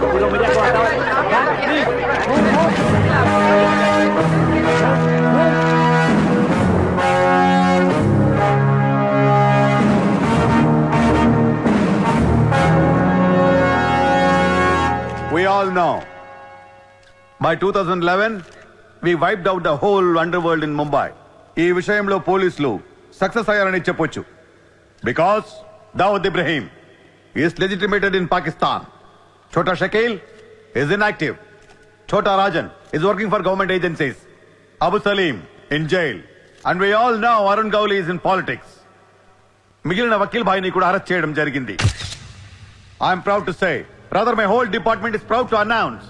We all know. By 2011, we wiped out the whole underworld in Mumbai. ఈ విషయంలో పోలీసులు success అయ్యారని చెప్పొచ్చు. Because Dawood Ibrahim is legitimated in Pakistan. Chota Shakil is inactive. Chota Rajan is working for government agencies. Abu Salim in jail. And we all know Arun Gowli is in politics. మిగిలిన వకీల్ భాయ్ని కూడా arrest చేయడం జరిగింది. I am proud to say, rather my whole department is proud to announce,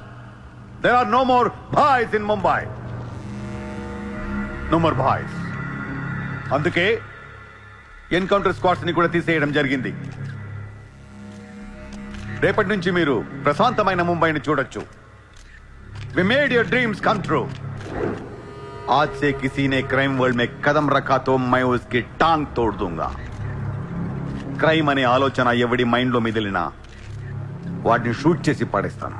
there are no more bhais in Mumbai. No more bhais. అందుకే encounter squads ని కూడా తీసేయడం జరిగింది. రేపటి నుంచి మీరు ప్రశాంతమైన ముంబైని చూడొచ్చు. We made your dreams come true. आज से किसी ने क्राइम वर्ल्ड में कदम रखा तो मैं उसकी टांग तोड़ दूंगा. క్రైమ్ అనే ఆలోచన ఎవడి మైండ్ లో మిదిలినా వాడిని షూట్ చేసి పడేస్తాను.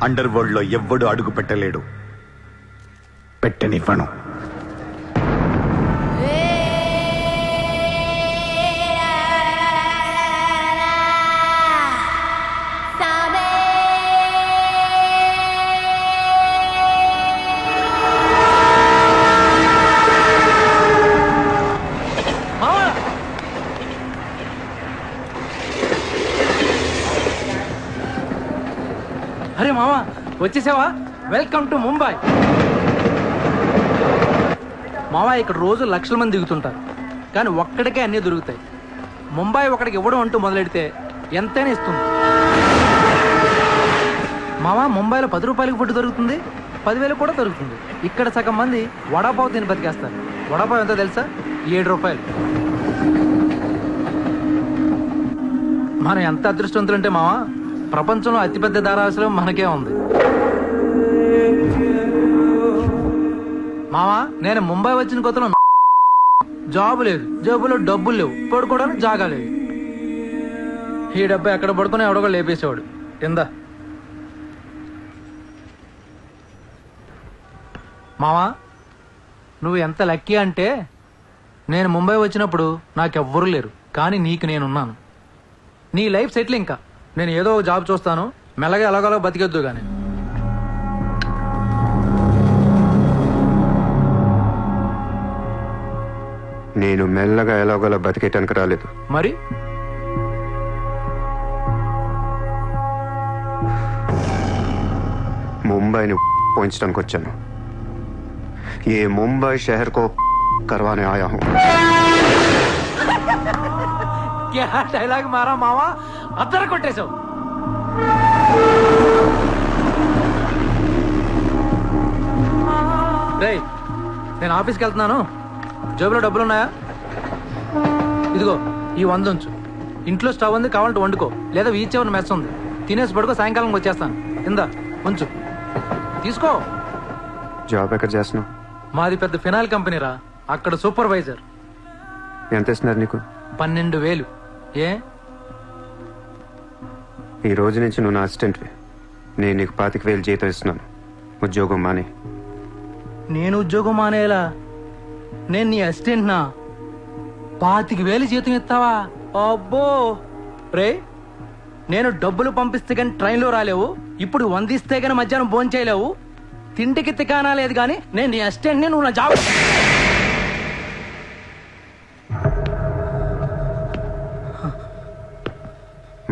అండర్ వరల్డ్ లో ఎవ్వడు అడుగు పెట్టలేడు, పెట్టనివ్వను. అరే మామా వచ్చేసావా? Welcome to Mumbai. మామా ఇక్కడ రోజు లక్షల మంది దిగుతుంటారు, కానీ ఒక్కడికే అన్నీ దొరుకుతాయి. ముంబై ఒకడికి ఇవ్వడం అంటూ మొదలెడితే ఎంతైనా ఇస్తుంది. మామా ముంబైలో 10 రూపాయలకి ఫుడ్ దొరుకుతుంది, 10,000 కూడా దొరుకుతుంది. ఇక్కడ సగం మంది వడాపావు తిని బతికేస్తారు. వడాపావు ఎంతో తెలుసా? 7 రూపాయలు. మనం ఎంత అదృష్టవంతులంటే మావా, ప్రపంచంలో అతిపెద్ద ధారావాసం మనకే ఉంది. మావా నేను ముంబై వచ్చిన కొత్తలో జాబు లేదు, జేబులో డబ్బులు లేవు, పడుకోవడానికి జాగా లేదు. ఈ డబ్బా ఎక్కడ పడుకుని ఎవడో లేపేసేవాడు. కింద మావా నువ్వు ఎంత లక్కీ అంటే, నేను ముంబై వచ్చినప్పుడు నాకెవ్వరూ లేరు, కానీ నీకు నేనున్నాను. నీ లైఫ్ సెటిల్. ఇంకా నేను ఏదో ఒక జాబ్ చూస్తాను, మెల్లగా ఎలాగోలా బతికేద్దు. కానీ నేను మెల్లగా ఎలాగోలా బతికేటానికి రాలేదు. మరి ముంబైని పోయించడానికి వచ్చాను. ఏ ముంబై షహర్ కో करवाने आया हूँ. क्या డైలాగ్ మారా మావా, అద్దరు కొట్టేశావు. రేయ్ నేను ఆఫీస్కి వెళ్తున్నాను, జేబులో డబ్బులు ఉన్నాయా? ఇదిగో ఈ 100 ఉంచు. ఇంట్లో స్టవ్ ఉంది, కావాలంటే వండుకో, లేదా వీచేవన్న మెస్ ఉంది, తినేసి పడుకో, సాయంకాలం వచ్చేస్తాను. కింద ఉంచు, తీసుకో. జాబ్ ఎక్కడ చేస్తున్నావు? మాది పెద్ద ఫినాయిల్ కంపెనీరా, అక్కడ సూపర్వైజర్. ఎంత ఇస్తున్నారు నీకు? 12,000. ఏ ఈ రోజు నుంచి నువ్వు నా అసిస్టెంట్వి. నేను నీకు 25,000 జీతం ఇస్తున్నాను. ఉద్యోగం మానే. నేను ఉద్యోగం మానేలా? నేను నీ అసిస్టెంట్నా? 25,000 జీతం ఇస్తావా? అబ్బో రే, నేను డబ్బులు పంపిస్తే కానీ ట్రైన్లో రాలేవు, ఇప్పుడు 100 ఇస్తే కానీ మధ్యాహ్నం భోజనం చేయలేవు, తిండికి తికానా లేదు. కానీ నేను నీ అసిస్టెంట్ని, నువ్వు నా జాబ్.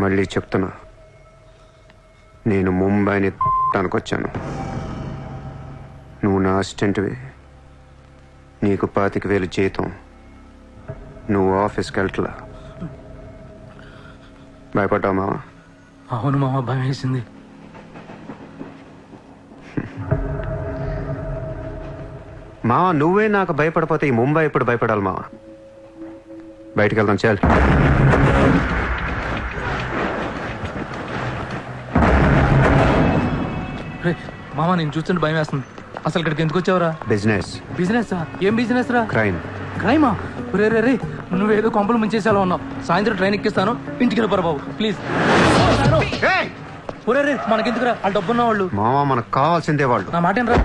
మళ్ళీ చెప్తున్నా, నేను ముంబైని తనకొచ్చాను. నువ్వు నా అసిస్టెంట్వి, నీకు 25,000 జీతం, నువ్వు ఆఫీస్కి వెళ్ళట్లా. భయపడ్డావు మావా? అవును మామ, భయం వేసింది. మావా నువ్వే నాకు భయపడిపోతే ఈ ముంబై ఎప్పుడు భయపడాలి మావా? బయటికి వెళ్దాం చాలు. మామ నేను చూస్తుంటే భయం వేస్తుంది. అసలు ఇక్కడికి ఎందుకు వచ్చావురా? బిజినెస్. బిజినెస్? ఏం బిజినెస్ రా? క్రైమ్. క్రైమా? రే రే రే నువ్వేదో కొంపలు ముంచేసేలా ఉన్నావు. సాయంత్రం ట్రైన్ ఎక్కిస్తాను, ఇంటికి వెళ్ళిపోరా బాబు ప్లీజ్. ఒరే రే మనకెందుకురా, వాళ్ళు డబ్బున్న వాళ్ళు. మావా మనకు కావాల్సిందే వాళ్ళు. నా మాట ఏంట్రా?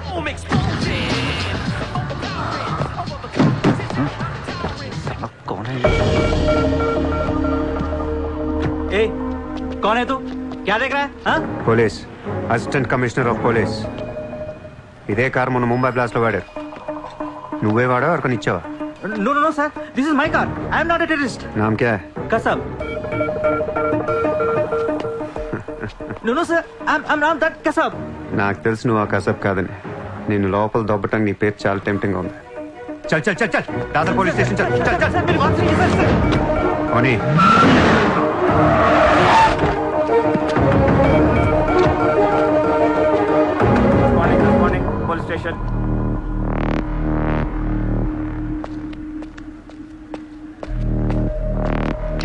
ए, कौन है तू? क्या देख रहा है? हाँ? Police, assistant commissioner of police. ఇదే కార్ మొన్న ముంబై బ్లాస్ట్ లో వాడారు. నువ్వే వాడా ఎవరికొని ఇచ్చావా? No, no, no, sir. This is my car. I am not a terrorist. నామ్ క్యా? Kasab. No, no, sir. I'm not that Kasab. నాకు తెలుసు నువ్వు ఆ కసబ్ కాదని. నేను లోపల దొబ్బటానికి నీ పేరు చాలా టెంప్టింగ్ ఉంది. చల్ చల్ చల్ చల్ దాదర్ పోలీస్ స్టేషన్ చల్ చల్ చల్. Sir, मेरी बात सुनिए, sir. ఓనీ Good morning, police station.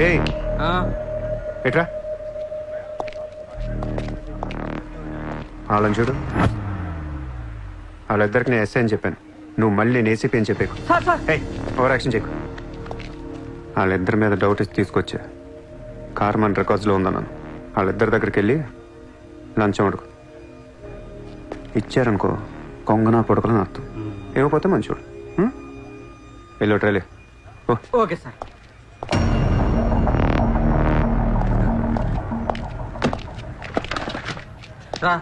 ఏయ్ ఎట్రా వాళ్ళని చూడు. వాళ్ళిద్దరికి నేను ఎస్ఐ అని చెప్పాను. నువ్వు మళ్ళీ నేను ఏసీపీ అని చెప్పేకు. Sir, sir. ఏయ్ ఓవర్ యాక్షన్ చేయకు. వాళ్ళిద్దరి మీద డౌట్ ఇచ్చి తీసుకొచ్చా. కార్ మన రికార్డ్స్లో ఉందన్నాను. వాళ్ళిద్దరి దగ్గరికి వెళ్ళి లంచం అడుగు. ఇచ్చారనుకో కొంగనా పొడకలని అర్థం. ఏమైపోతే మంచోడు. వెళ్ళో ట్రైలే. ఓ Okay, sir. రా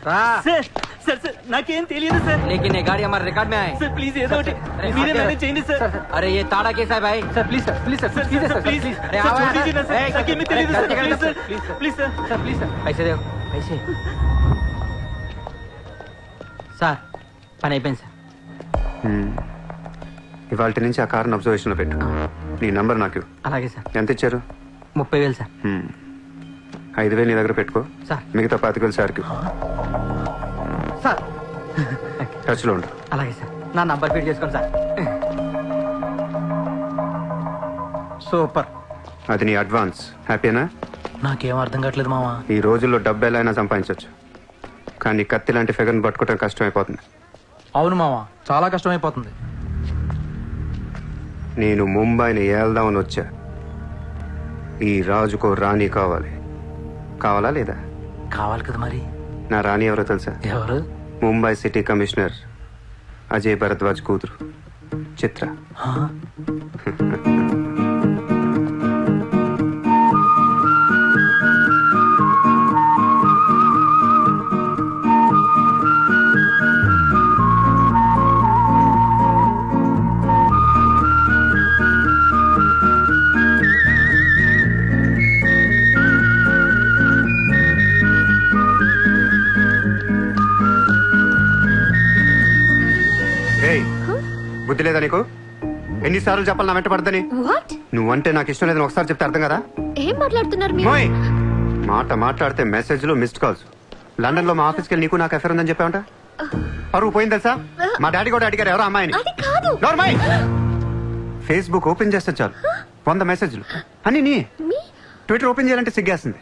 రా. సార్ సార్ సార్ నాకేం తెలియదు సార్. लेकिन ये गाड़ी हमारे रिकॉर्ड में आए. సార్ ప్లీజ్ ఏదో ఒకటి మీరే మేనేజ్ చేయండి సార్. अरे ये ताड़ा कैसा है भाई? Sir please sir please sir sir please sir sir please please. अरे సార్ आओ छोड़ दीजिए ना सर. यार. నాకేమీ తెలియదు sir. Please sir please sir. Sir please sir. पैसे दो पैसे. సార్ పని అయిపోయింది సార్. ఇవాళ నుంచి ఆ కార్ని అబ్జర్వేషన్లో పెట్టు. నీ నంబర్ నాకు ఇవ్వు. అలాగే సార్. ఎంత ఇచ్చారు? 30,000 సార్. 5,000 నీ దగ్గర పెట్టుకో. సార్. మిగతా 25,000 సార్కి సార్ టచ్లో ఉండు. అలాగే సార్. నా నంబర్ ఫీడ్ చేసుకోండి సార్. సూపర్. అది నీ అడ్వాన్స్. హ్యాపీనా? నాకేం అర్థం కావట్లేదు మావా. ఈ రోజుల్లో డబ్బు ఎలా అయినా సంపాదించవచ్చు, కానీ కత్తి లాంటి ఫిగర్ని పట్టుకోవడం కష్టం అయిపోతుంది. అవును మావా, చాలా కష్టమైపోతుంది. నేను ముంబైని ఏల్దామని వచ్చా. ఈ రాజుకో రాణి కావాలి. కావాలా లేదా? కావాలి కదా మరి. నా రాణి ఎవరో తెలుసా? ఎవరు? ముంబై సిటీ కమిషనర్ అజయ్ భరద్వాజ్ కూతురు చిత్ర. ఆ? ఏయ్, బుద్ధి లేదా నీకు? ఎన్నిసార్లు చెప్పాలి నా వెంట పడదని? వాట్? నువ్వంటే నాకు ఇష్టం లేదని ఒకసారి చెప్తే అర్థం కదా? ఏం మాట్లాడుతున్నారు మీరు? మోయ్! మాట మాట్లాడితే మెసేజ్లు మిస్డ్ కాల్స్. లండన్ లో మా ఆఫీస్కి వెళ్ళి నీకు నాకు ఎఫర్ ఉందని చెప్పావంట. పరువు పోయింది తెలుసా? మా డాడీ కూడా అడిగారు ఎవరో అమ్మాయిని. అది కాదు. నోర్మై! ఫేస్బుక్ ఓపెన్ చేస్తే చాలు 100 మెసేజ్లు అని నీ. మీ ట్విట్టర్ ఓపెన్ చేయాలంటే సిగ్గేస్తుంది.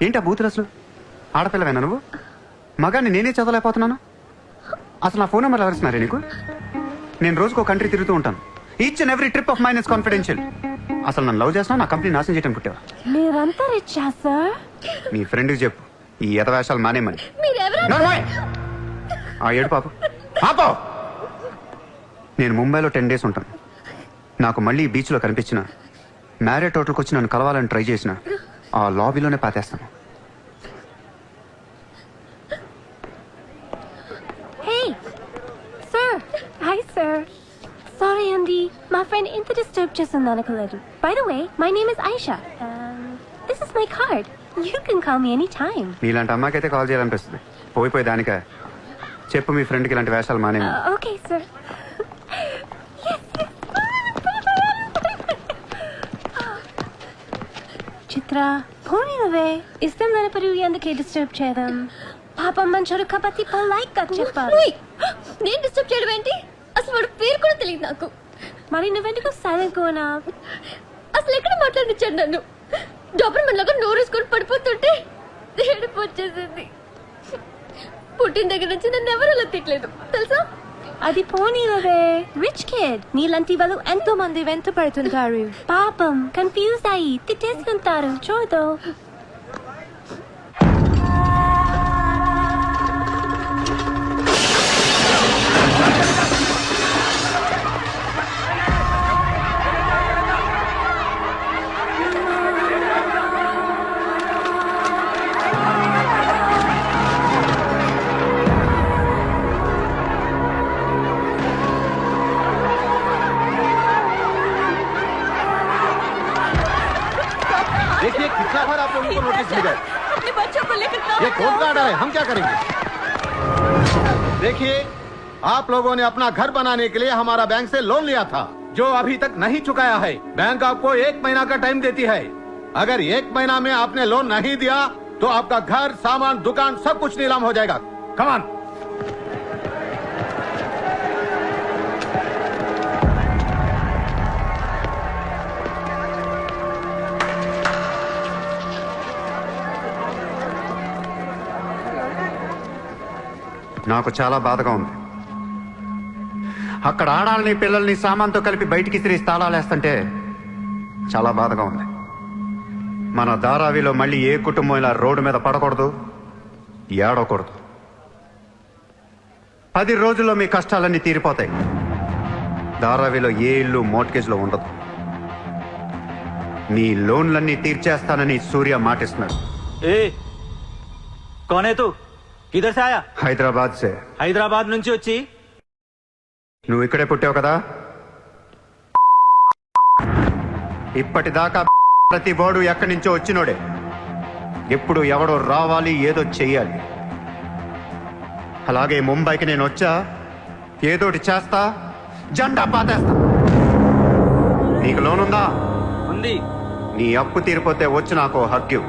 ఏంటా బూతులు అసలు? ఆడపిల్లవేనా నువ్వు? మగాన్ని నేనే చదవలేకపోతున్నాను. అసలు నా ఫోన్ నెంబర్ ఎవరిస్తున్నారే నీకు? నేను రోజుకో కంట్రీ తిరుగుతూ ఉంటాను. Each and every trip of mine is confidential. అసలు నన్ను లవ్ చేస్తున్నా, నా కంపెనీ నాశనం చేయడం పుట్టావా? మీరంతా రిచ్చా సార్? నీ ఫ్రెండ్కి చెప్పు ఈ యథవేషాలు మానేమని. మీరెవరు? నోర్మై! ఆ ఏడు పాప పాపో! నేను ముంబైలో 10 days ఉంటాను. నాకు మళ్ళీ ఈ బీచ్లో కనిపించిన, మ్యారేట్ హోటల్కి వచ్చి నన్ను కలవాలని ట్రై చేసిన, ఆ లాబీలోనే పాతేస్తాను. Hey sir. Hi sir. Sorry అండి, మా ఫ్రెండ్ ఇంత డిస్టర్బ్ చేస్తుంది అనుకోలేదు. By the way, my name is Aisha. This is my card. You can call me any time. నీలాంటి అమ్మాయికైతే కాల్ చేయాలనిపిస్తుంది. పోయిపోయి దానికా? చెప్పు మీ ఫ్రెండ్కి ఇలాంటి వేషాలు మానేమి. Okay sir. చిత్ర పోనీ నువ్వే ఇష్టం లేనప్పుడు ఎందుకే డిస్టర్బ్ చేయడం? పాపం మంచోడు కాబట్టి పొలైట్ గా చెప్పాలి. నేను డిస్టర్బ్ చేయడం ఏంటి? అసలు వాడు పేరు కూడా తెలియదు నాకు. మరి నువ్వెందుకు సైలెంట్ కోనా? అసలు ఎక్కడ మాట్లాడించాడు నన్ను? డాబర్మన్ లాగా నోరేసుకొని పడిపోతుంటే ఏడుపు వచ్చేసింది. పుట్టిన దగ్గర నుంచి నన్ను ఎవరు అలా తిట్టలేదు తెలుసా? అది పోనీలవే. రిచ్ కిడ్ నీలాంటి వాళ్ళు ఎంతో మంది వెంట పడుతుంటారు. పాపం కన్ఫ్యూజ్ అయ్యి తిట్టేసుకుంటారు. చూడు. देखिए कितना बार आप लोगों को नोटिस मिला है। अपने बच्चों को लेकर ये कौन का ऑर्डर है, हम क्या करेंगे? देखिए आप लोगों ने अपना घर बनाने के लिए हमारा बैंक से लोन लिया था, जो अभी तक नहीं चुकाया है। बैंक आपको 1 महीना का टाइम देती है। अगर 1 महीना में आपने लोन नहीं दिया तो आपका घर, सामान, दुकान सब कुछ नीलाम हो जाएगा। Come on. నాకు చాలా బాధగా ఉంది. అక్కడ ఆడాలని పిల్లల్ని సామాన్తో కలిపి బయటికి తిరిగి తాళాలేస్తుంటే చాలా బాధగా ఉంది. మన ధారావిలో మళ్ళీ ఏ కుటుంబం ఇలా రోడ్డు మీద పడకూడదు, ఏడవకూడదు. 10 రోజుల్లో మీ కష్టాలన్నీ తీరిపోతాయి. ధారావిలో ఏ ఇల్లు మోర్ట్గేజ్లో ఉండదు. మీ లోన్లన్నీ తీర్చేస్తానని సూర్య మాటిస్తున్నాడు. ఏ కౌన్ హై తూ? కిధర్ సే ఆయా? హైదరాబాద్ సే. హైదరాబాద్ నుంచి వచ్చి నువ్వు ఇక్కడే పుట్టావు కదా. ఇప్పటిదాకా ప్రతి బోర్డు ఎక్కడి నుంచో వచ్చినోడే. ఎప్పుడు ఎవడో రావాలి, ఏదో చెయ్యాలి. అలాగే ముంబైకి నేను వచ్చా, ఏదోటి చేస్తా, జెండా పాతేస్తా. నీకు లోనుందా? ఉంది. నీ అప్పు తీరిపోతే వచ్చి నాకు హక్కు.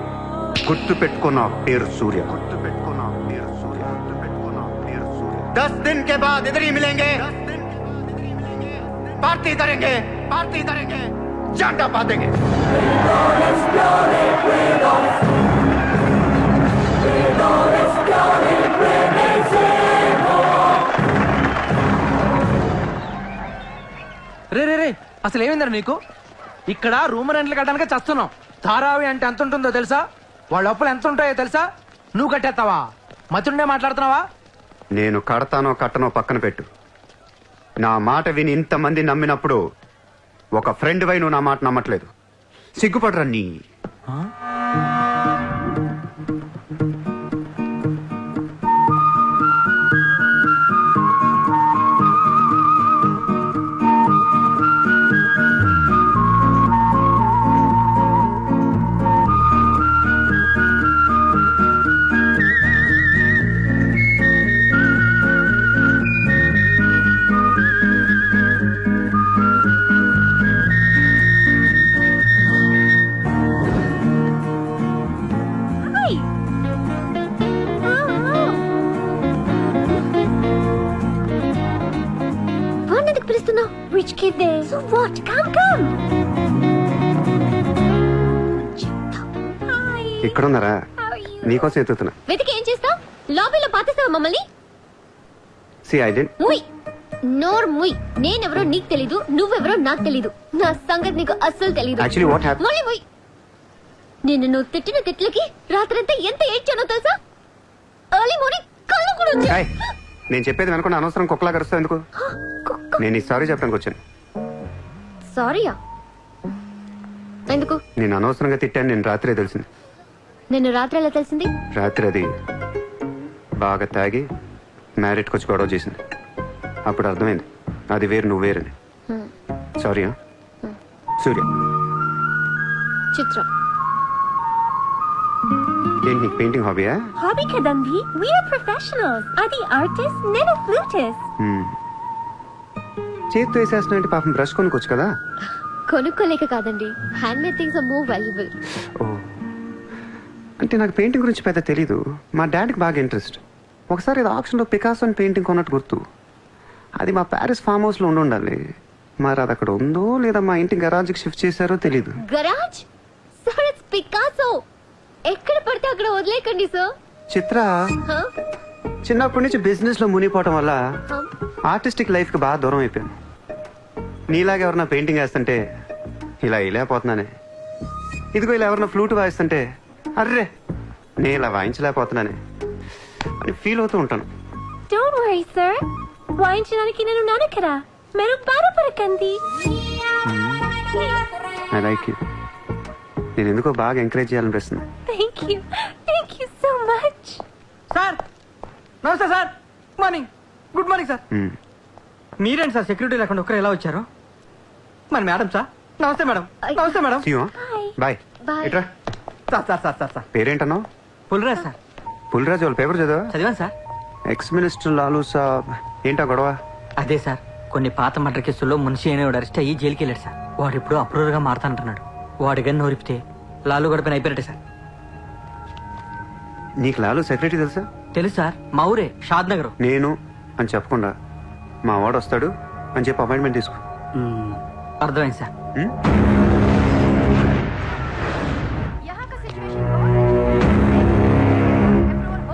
గుర్తు పెట్టుకున్న పేరు సూర్య. గుర్తు పెట్టుకున్న పేరు సూర్య. గుర్తు పెట్టుకున్న పేరు సూర్య. 10 दिन के बाद इधर ही मिलेंगे. पार्टी करेंगे, पार्टी करेंगे, झंडा पातेंगे. రే రే రే అసలు ఏమైందిరా నీకు? ఇక్కడ రూమ్ రెంట్లు కట్టడానికి చస్తున్నాం. ధారావి అంటే ఎంత ఉంటుందో తెలుసా? వాళ్ళ అప్పులు ఎంత ఉంటాయో తెలుసా? నువ్వు కట్టేస్తావా? మతుండే మాట్లాడుతున్నావా? నేను కడతానో కట్టనో పక్కన పెట్టు. నా మాట విని ఇంతమంది నమ్మినప్పుడు ఒక ఫ్రెండ్ వై నువ్వు నా మాట నమ్మట్లేదు. సిగ్గుపడరా నీ. Rich kid there. So what? Come. Hi. ఇక్కడున్నారా? How are you? నీకోసం ఎత్తుతున్నా. వెతికి ఏం చేస్తావు? లాబీలో పాతేస్తావా మమ్మల్ని? సి ఐ డెంట్. ముయ్ నోర్ ముయ్. నేనెవరో నీకు తెలీదు, నువ్వెవరో నాకు తెలీదు. నా సంగతి నీకు అస్సలు తెలీదు. Actually what happen? ముయ్ ముయ్. నిన్ను నువ్వు తిట్టిన తిట్లకి రాత్రంతా ఎంత ఏడ్చానో తెలుసా? ఎర్లీ మార్నింగ్ కళ్ళు కూడా వచ్చాయి. ఏయ్, నేను చెప్పేది వెనకుండా అనవసరం కుక్కలా కరుస్తావు ఎందుకు? నేను ఈ సారీ చెప్పడానికి వచ్చాను. సారీయా? ఎందుకు? నేను అనవసరంగా తిట్టాను. నేను రాత్రే తెలిసింది. నిన్ను రాత్రి ఎలా తెలిసింది? రాత్రి అది బాగా తాగి మ్యారేట్కి వచ్చి గొడవ చేసింది. అప్పుడు అర్థమైంది అది వేరు, నువ్వు వేరని. సారీ. సూర్య. చిత్ర. ఏంటి నీకు painting హాబీయా? Hobby kadandi. We are professionals. Adi artist, nenu flutist. చేతితో వేసేస్తున్నా పాపం బ్రష్ కొనుక్కోవచ్చు కదా. కొనుక్కోలేక కాదండి, hand made things are more valuable. ఓ, అంటే నాకు పెయింటింగ్ గురించి పెద్ద తెలీదు. మా డాడీకి బాగా ఇంట్రెస్ట్. ఒకసారి ఇది ఆక్షన్లో పికాసో అని పెయింటింగ్ కొన్నట్టు గుర్తు. అది మా ప్యారిస్ ఫామ్ హౌస్లో ఉండాలి. మరి అది అక్కడ ఉందో లేదా మా ఇంటి గరాజ్కి షిఫ్ట్ చేశారో తెలీదు. గరాజ్? Sir it's Picasso. ఎక్కడ పడితే అక్కడ వదిలేకండి సార్. చిత్ర హ? చిన్నప్పటి నుంచి బిజినెస్ లో మునిగిపోవటం వల్ల హ? ఆర్టిస్టిక్ లైఫ్ కి బాగా దూరం అయిపోయాను. నీలాగా ఎవరన్నా పెయింటింగ్ వేస్తుంటే ఇలా వేయలేకపోతున్నానే. ఇదిగో ఇలా ఎవరన్నా ఫ్లూట్ వాయిస్తుంటే అర్రే నేను ఇలా వాయించలేకపోతున్నానే అని ఫీల్ అవుతూ ఉంటాను. డోంట్ వరీ సార్, వాయించడానికి నేను ఉన్నాను కదా, మీరు బాధపడకండి. I like you. నేను ఎందుకో బాగా ఎంకరేజ్ చేయాలనిపిస్తుంది. Thank you so much. Sir నమస్తే సార్. Good morning sir. మ్మ్. మీరేంటి సార్ సెక్యూరిటీ లేకుండా ఒక్కరు ఎలా వచ్చారు? మరి మేడం సార్. నమస్తే మేడం. నమస్తే madam. See you, huh? Hi. Bye. Bye. ఇట్రా. సార్ పేరేంటన్నావు? పుల్రాజ్ సార్. పుల్రాజు వాళ్ళ పేపర్ చదివా? చదివాను సార్. ఎక్స్ మినిస్టర్ లాలూ సాబ్ ఏంటా గొడవ? అదే సార్, కొన్ని పాత మర్డర్ కేసుల్లో మున్షి అనేవాడు అరెస్ట్ అయ్యి జైలుకి వెళ్ళాడు సార్. వాడు ఇప్పుడు అప్రూవర్ గా మారుతానంటున్నాడు. వాడి గన్ను నోరిపితే లాలు గడపని అయిపోయినట్టే సార్. నీకు లాలూ సెక్రటరీ తెలుసా? తెలుసు సార్, మా ఊరే షాద్ నగర్. నేను అని చెప్పకుండా మా వాడు వస్తాడు అని చెప్పి అపాయింట్మెంట్ తీసుకో. అర్థమైంది సార్. మ్మ్?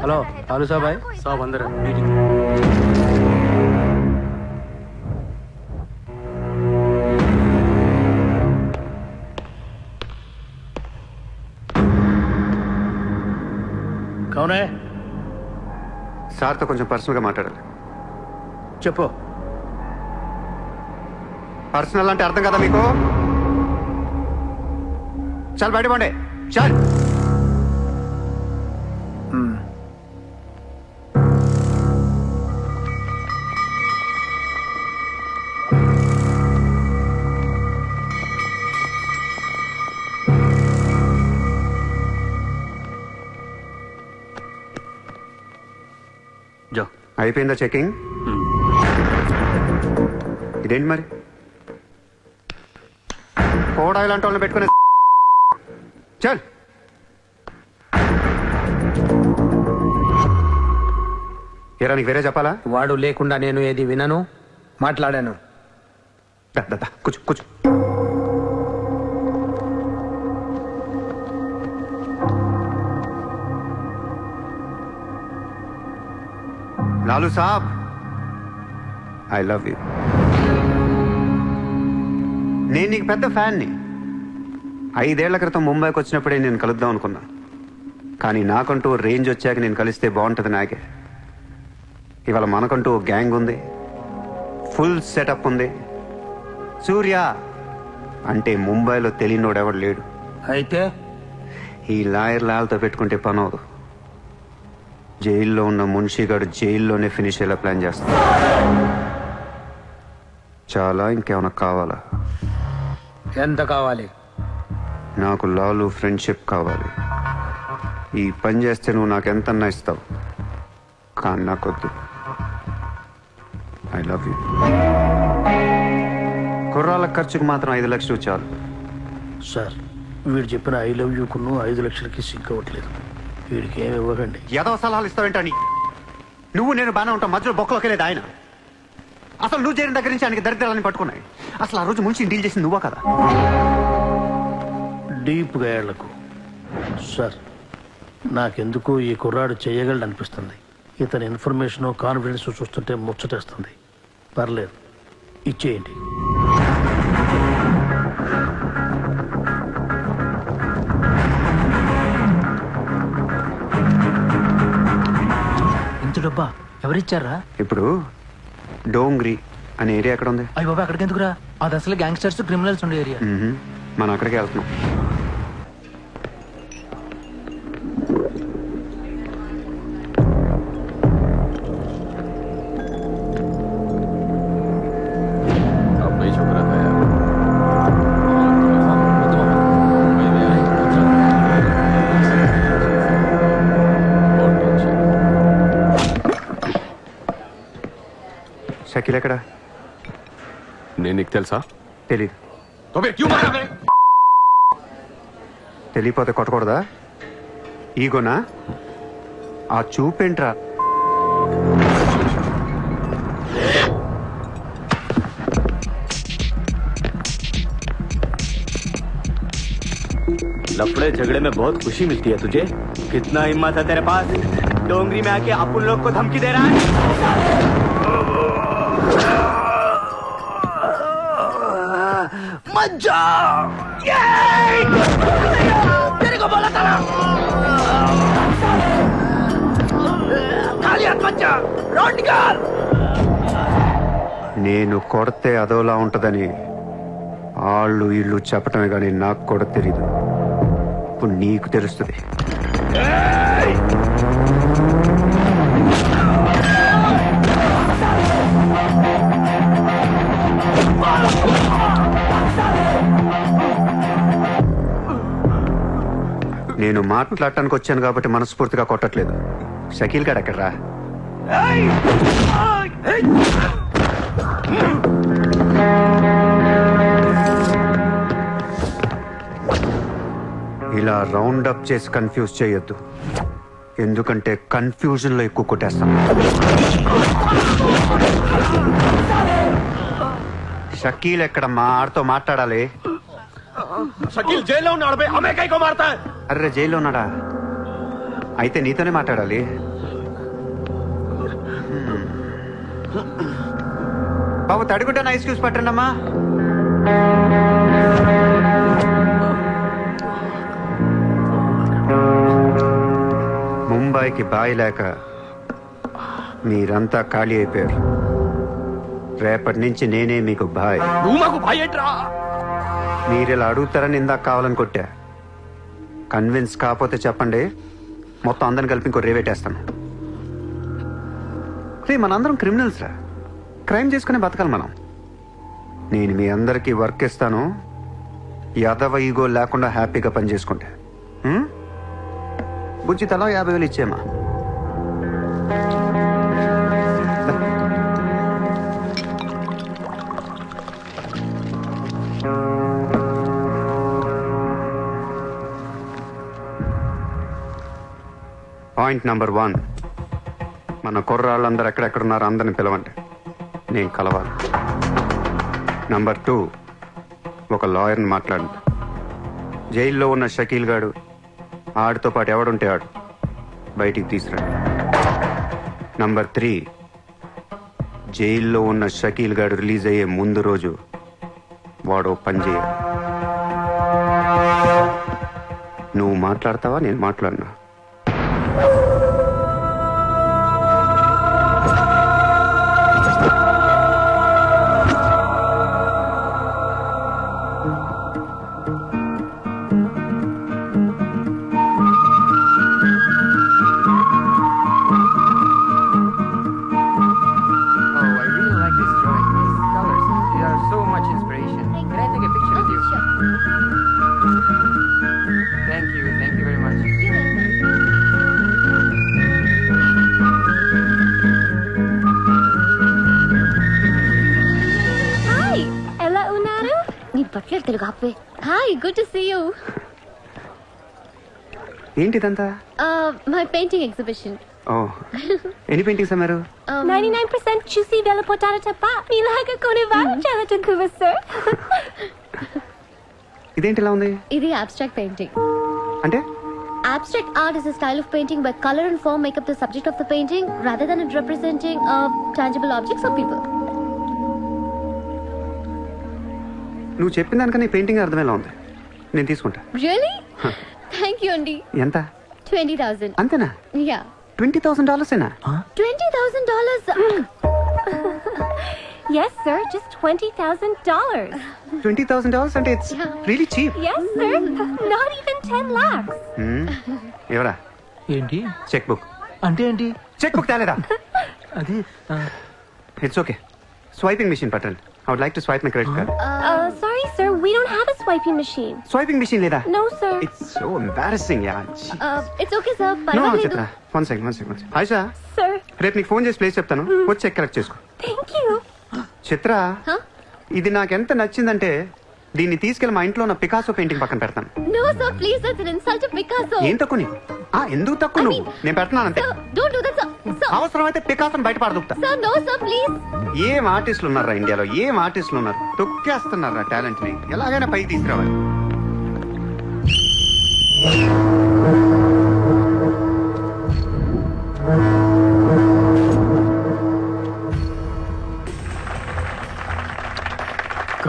హలో లాలూ సాబాయ్. సాబ్ అందరూ కౌనే సార్తో కొంచెం పర్సనల్ గా మాట్లాడాలి. చెప్పు. పర్సనల్ అంటే అర్థం కదా మీకు? చాలు బయట పండే చాలు. జో అయిపోయిందా చెకింగ్? ఇదేంటి మరి కోడా ఇలాంటి వాళ్ళని పెట్టుకునే చల్. ఏరా నీకు వేరే చెప్పాలా? వాడు లేకుండా నేను ఏది వినను, మాట్లాడాను. దా, దా, దా, కూర్చో కూర్చో. లాలూ సాబ్, ఐ లవ్ యూ. నేను నీకు పెద్ద ఫ్యాన్ని. 5 ఏళ్ల క్రితం ముంబైకి వచ్చినప్పుడే నేను కలుద్దాం అనుకున్నా. కానీ నాకంటూ రేంజ్ వచ్చాక నేను కలిస్తే బాగుంటుంది నాకే. ఇవాళ మనకంటూ ఓ గ్యాంగ్ ఉంది, ఫుల్ సెటప్ ఉంది. సూర్య అంటే ముంబైలో తెలియనోడెవడు లేడు. అయితే ఈ లాయర్ లాల్తో పెట్టుకుంటే పని అవదు. జైల్లో ఉన్న మున్షిగాడు జైల్లోనే ఫినిష్ అయ్యేలా ప్లాన్ చేస్తాడు. చాలా ఇంకేమైనా కావాలా? ఎంత కావాలి? నాకు లాలు ఫ్రెండ్షిప్ కావాలి. ఈ పని చేస్తే నువ్వు నాకు ఎంతన్నా ఇస్తావు, కానీ నాకొద్దు. I love you. కుర్రాళ్ళ ఖర్చుకు మాత్రం 5 లక్షలు చాలు. సార్, వీడు చెప్పిన 'ఐ లవ్ యూ' కును 5 లక్షలకి సింక్ అవ్వట్లేదు. వీడికి ఏమి ఇవ్వకండి. ఏదో సలహాలు ఇస్తావేంటని? నువ్వు నేను బాగానే ఉంటాం, మధ్యలో బొక్కలోకి వెళ్ళేది ఆయన. అసలు నువ్వు చేరిన దగ్గర నుంచి ఆయనకి దరిద్రాలని పట్టుకున్నాయి. అసలు ఆ రోజు ముంచి డీల్ చేసింది నువ్వా కదా? డీప్గా ఏళ్లకు సార్, నాకెందుకు ఈ కుర్రాడు చేయగలడు అనిపిస్తుంది. ఇతని ఇన్ఫర్మేషన్ కాన్ఫిడెన్స్ చూస్తుంటే ముచ్చటేస్తుంది. పర్లేదు, ఇచ్చేయండి. ఇంత డబ్బా ఎవరిచ్చారా? ఇప్పుడు డోంగ్రీ అనే ఏరియా ఎక్కడ ఉంది? అయ్యి బాబా, అక్కడికి ఎందుకురా? అది అసలు గ్యాంగ్స్టర్స్ క్రిమినల్స్ ఉండే ఏరియా. మనం అక్కడికి వెళ్తున్నాం. షకీల్ ఎక్కడ? నేను నీకు తెలుసా? తెలీదు. తెలియపోతే కొట్టకూడదా? ఈగోనా? ఆ చూపేంట్రా? लफड़े झगड़े में बहुत खुशी मिलती है तुझे. कितना हिम्मत है तेरे पास? डोंगरी में आके अपन लोग को धमकी दे रहा है। मत जाओ, तेरे को बोला था ना, खाली हाथ मत जा, रोड निकाल। నేను కొడితే అదోలా ఉంటదని వాళ్ళు ఇళ్ళు చెప్పటమే కానీ నాకు కూడా తెలీదు. ఇప్పుడు నీకు తెలుస్తుంది. నేను మాట్లాడటానికి వచ్చాను కాబట్టి మనస్ఫూర్తిగా కొట్టట్లేదు. షకీల్ గారు ఎక్కడ్రా? ఇలా రౌండ్ అప్ చేసి కన్ఫ్యూజ్ చేయొద్దు, ఎందుకంటే కన్ఫ్యూజన్ లో ఎక్కువ కొట్టేస్తాను. షకీల్ ఎక్కడమ్మా? ఆడితో మాట్లాడాలి. షకీల్ జైల్లో ఉన్నాడు బే, హమే కైకో మారతా హై? అర్రే జైల్లో ఉన్నాడా? అయితే నీతోనే మాట్లాడాలి. బాబు తడిగుడ్డ ఐస్ క్యూబ్స్ పట్టండి అమ్మా. ముంబైకి బాయి లేక మీరంతా ఖాళీ అయిపోయారు. రేపటి నుంచి నేనే మీకు బాయ్. నువ్వు మాకు భయట్రా. మీరిలా అడుగుతారని ఇందాక కావాలని కొట్టా. కన్విన్స్ కాకపోతే చెప్పండి, మొత్తం అందరిని కలిపి ఇంకో రేవేటేస్తాను. రే మనందరం క్రిమినల్స్ రా, క్రైమ్ చేసుకునే బతకాలి మనం. నేను మీ అందరికీ వర్క్ ఇస్తాను, యాదవ ఈగో లేకుండా హ్యాపీగా పని చేసుకుంటే. బుజ్జి తలా 50,000 ఇచ్చేమా. పాయింట్ నెంబర్ 1, మన కుర్రాళ్ళందరూ ఎక్కడెక్కడున్నారో అందరిని పిలవండి, నేను కలవాలి. నంబర్ 2, ఒక లాయర్ని మాట్లాడండి. జైల్లో ఉన్న షకీల్ గాడు, ఆడితో పాటు ఎవడుంటే ఆడు బయటికి తీసుకురండి. నంబర్ 3, జైల్లో ఉన్న షకీల్ గాడు రిలీజ్ అయ్యే ముందు రోజు వాడు పని చేయాలి. నువ్వు మాట్లాడతావా, నేను మాట్లాడినా? తెలుగు ఆపే. Hi, good to see you. ఏంటిదంతా? My painting exhibition. ఓ, ఎన్ని పెయింటింగ్స్ అమ్మారు? 99% చూసి వెళ్ళిపోతారు తప్ప మీలాగా కొనేవారు చాలా తక్కువ సార్. ఇదేంటి ఇలా ఉంది? ఇది abstract painting. అంటే Abstract art is a style of painting where color and form make up the subject of the painting rather than it representing tangible objects or people. నువ్వు చెప్పిన దానికన్నా ఈ పెయింటింగ్ అర్థమేలా ఉంది. నేను తీసుకుంటా. Really? Thank you అండి. ఎంత? 20,000. అంతేనా? Yeah. $20,000 $20,000. Yes sir, just $20,000. $20,000 అంటే it's really cheap. Yes sir, not even 10 lakhs. ఎవరా? ఏంటి చెక్ బుక్. అంటే ఏంటి? చెక్ బుక్ తేలేదా? అది ఇట్స్ ఓకే. స్వైపింగ్ మిషన్ పట్టండి. I would like to swipe my credit card. Sorry sir, we don't have a swiping machine. Swiping machine లేదా? No sir. It's so embarrassing, yeah. It's okay sir. No, పర్వాలేదు. చిత్ర. One second. Ayesha, Sir, రేపు నీకు phone చేసి place చెప్తాను, వచ్చి check collect చేసుకో. thank you. Chitra, Huh? ఇది నాకు ఎంత నచ్చిందంటే దీన్ని తీసుకెళ్లి మా ఇంట్లో ఉన్న పికాసో పెయింటింగ్ పక్కన పెడతాను. No sir, please, that's an insult to Picasso. ఏం తక్కువ నీకు? ఎందుకు తక్కువ నువ్వు? నేను పెడుతున్నాను అంతే. Sir, don't do that sir. Sir, అవసరమైతే పికాసోని బయట పడదుకుతా. sir, no sir, please. ఏం ఆర్టిస్టులు ఉన్నారా ఇండియాలో? ఏం ఆర్టిస్టులు ఉన్నారు? తొక్కేస్తున్నారా టాలెంట్ ని? ఎలాగైనా పైకి తీసుకురావాలి.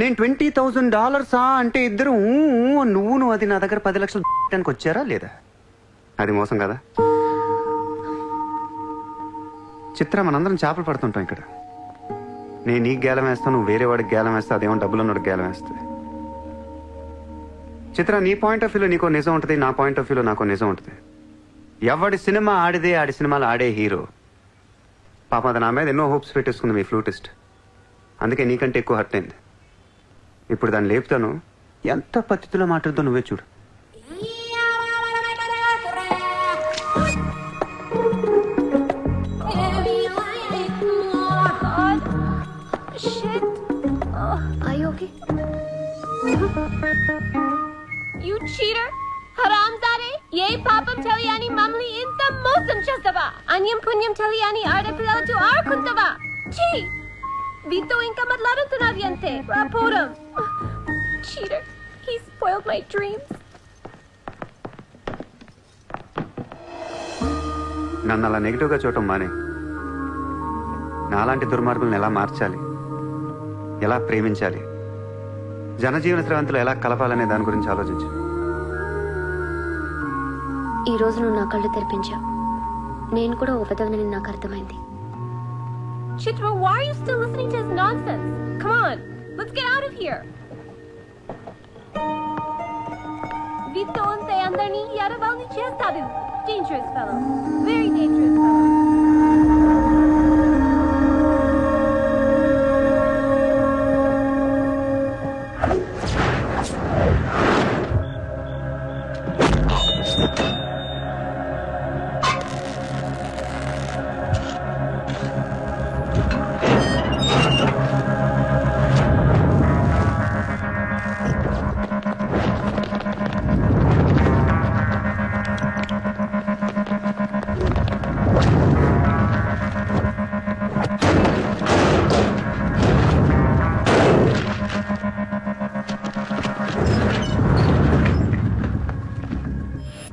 నేను $20,000 అంటే ఇద్దరు నువ్వు అది నా దగ్గర 10 లక్షలు పెట్టడానికి వచ్చారా లేదా? అది మోసం కదా. చిత్ర, మనందరం చేపలు పడుతుంటాం ఇక్కడ. నేను నీకు గేలం వేస్తాను, నువ్వు వేరే వాడికి గేలం వేస్తా, అదేమో డబ్బులు ఉన్నవాడికి గేలం వేస్తుంది. చిత్ర, నీ పాయింట్ ఆఫ్ వ్యూలో నీకో నిజం ఉంటుంది, నా పాయింట్ ఆఫ్ వ్యూలో నాకో నిజం ఉంటుంది. ఎవడి సినిమా ఆడిదే ఆడి సినిమాలు ఆడే హీరో. పాప అది నా మీద ఎన్నో హోప్స్ పెట్టేసుకుంది మీ ఫ్లూటిస్ట్. అందుకే నీకంటే ఎక్కువ హర్ట్ అయింది. ఇప్పుడు దాన్ని లేపుతాను, ఎంత పద్ధతిలో మాట్లాడుతో నువ్వే చూడు. Shit. Are you okay? You cheater! హరాంజాదే, ఏ పాపం తెలియని మమ్మల్ని ఇంత మోసం చేస్తావా? అన్యం పుణ్యం తెలియని ఆడపిల్లలతో ఆడుకుంటావా? ఛీ! వీతో ఇంకా మాట్లాడుతున్నది అంతే. రాపోరం. Cheater. He spoiled my dreams. నన్ను అలా నెగిటివ్గా చూడటం మానే. నాలాంటి దుర్మార్గులను ఎలా మార్చాలి, ఎలా ప్రేమించాలి, జనజీవన స్రవంతులు ఎలా కలపాలనే దాని గురించి ఆలోచించు. ఈ రోజు నువ్వు నా కళ్ళు తెరిపించావు. నేను కూడా ఓ పెదవిని నాకు అర్థమైంది. Chitra, why are you still listening to his nonsense? Come on, let's get out of here. Vito ante andarni yaravalni chestadu. Dangerous fellow. Very dangerous fellow.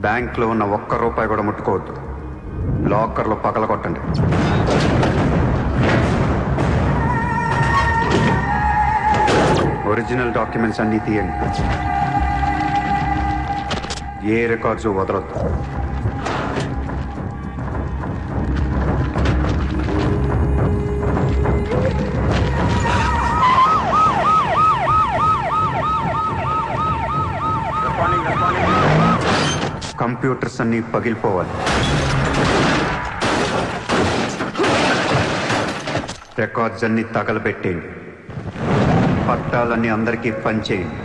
బ్యాంక్లో ఉన్న $1 కూడా ముట్టుకోవద్దు. లాకర్లో పగలగొట్టండి. ఒరిజినల్ డాక్యుమెంట్స్ అన్నీ తీయండి. ఏ రికార్డ్స్ వదలొద్దు. కంప్యూటర్స్ అన్నీ పగిలిపోవాలి. రికార్డ్స్ అన్నీ తగలబెట్టేయండి. పట్టాలన్నీ అందరికీ పంచేయండి.